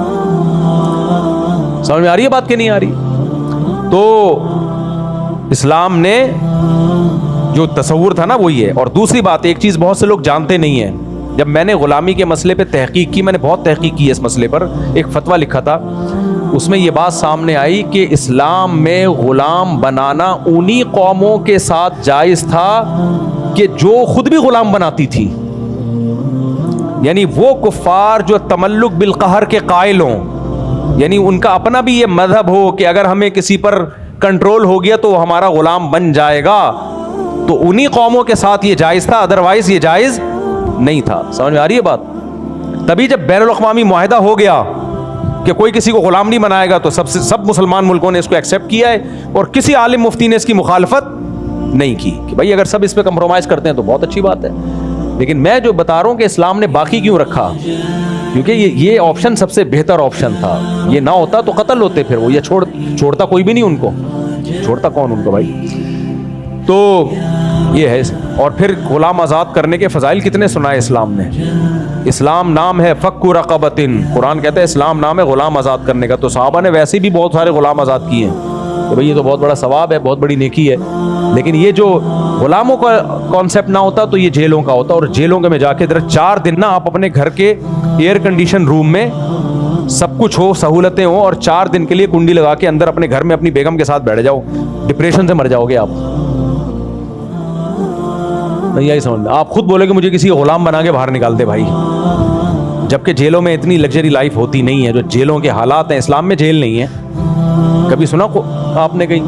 A: سمجھ میں آ رہی ہے بات کہ نہیں آ رہی؟ تو اسلام نے جو تصور تھا نا وہی ہے. اور دوسری بات, ایک چیز بہت سے لوگ جانتے نہیں ہیں, جب میں نے غلامی کے مسئلے پہ تحقیق کی, میں نے بہت تحقیق کی ہے اس مسئلے پر, ایک فتویٰ لکھا تھا, اس میں یہ بات سامنے آئی کہ اسلام میں غلام بنانا انہی قوموں کے ساتھ جائز تھا کہ جو خود بھی غلام بناتی تھی. یعنی وہ کفار جو تملک بالقہر کے قائل ہوں, یعنی ان کا اپنا بھی یہ مذہب ہو کہ اگر ہمیں کسی پر کنٹرول ہو گیا تو وہ ہمارا غلام بن جائے گا, تو انہی قوموں کے ساتھ یہ جائز تھا, ادروائز یہ جائز نہیں تھا. سمجھ میں آ رہی ہے بات؟ تبھی جب بین الاقوامی معاہدہ ہو گیا کہ کوئی کسی کو غلام نہیں بنائے گا, تو سب مسلمان ملکوں نے اس کو ایکسیپٹ کیا ہے, اور کسی عالم مفتی نے اس کی مخالفت نہیں کی کہ بھائی اگر سب اس پہ کمپرومائز کرتے ہیں تو بہت اچھی بات ہے. لیکن میں جو بتا رہا ہوں کہ اسلام نے باقی کیوں رکھا, کیونکہ یہ آپشن سب سے بہتر آپشن تھا. یہ نہ ہوتا تو قتل ہوتے پھر وہ, یہ چھوڑتا کوئی بھی نہیں ان کو, چھوڑتا کون ان کو بھائی. تو یہ ہے. اور پھر غلام آزاد کرنے کے فضائل کتنے سنائے اسلام نے. اسلام نام ہے فک رقبۃ, قرآن کہتا ہے اسلام نام ہے غلام آزاد کرنے کا. تو صحابہ نے ویسے بھی بہت سارے غلام آزاد کیے ہیں, تو بھئی یہ تو بہت بڑا ثواب ہے, بہت بڑی نیکی ہے. لیکن یہ جو غلاموں کا کانسیپٹ نہ ہوتا تو یہ جیلوں کا ہوتا, اور جیلوں کے میں جا کے 4 دن نا آپ اپنے گھر کے ایئر کنڈیشن روم میں سب کچھ ہو, سہولتیں ہوں, اور 4 دن کے لیے کنڈی لگا کے اندر اپنے گھر میں اپنی بیگم کے ساتھ بیٹھ جاؤ, ڈپریشن سے مر جاؤ گے آپ. نہیں یہی سمجھ, آپ خود بولے کہ مجھے کسی غلام بنا کے باہر نکال دے بھائی, جبکہ جیلوں میں اتنی لگژری لائف ہوتی نہیں ہے. جو جیلوں کے حالات ہیں, اسلام میں جیل نہیں ہے. کبھی سنا آپ نے کہیں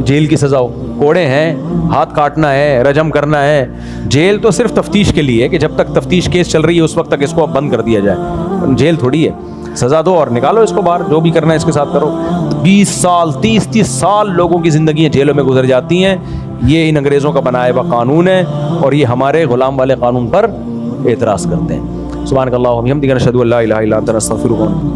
A: جیل کی سزا ہو؟ کوڑے ہیں, ہاتھ کاٹنا ہے, رجم کرنا ہے. جیل تو صرف تفتیش کے لیے ہے کہ جب تک تفتیش کیس چل رہی ہے اس وقت تک اس کو بند کر دیا جائے. جیل تھوڑی ہے. سزا دو اور نکالو اس کو باہر, جو بھی کرنا ہے اس کے ساتھ کرو. 20 سال 30 سال لوگوں کی زندگیاں جیلوں میں گزر جاتی ہیں. یہ ان انگریزوں کا بنایا ہوا قانون ہے, اور یہ ہمارے غلام والے قانون پر اعتراض کرتے ہیں. سبحانک اللہم و بحمدک، نشہد ان لا الہ الا انت، نستغفرک.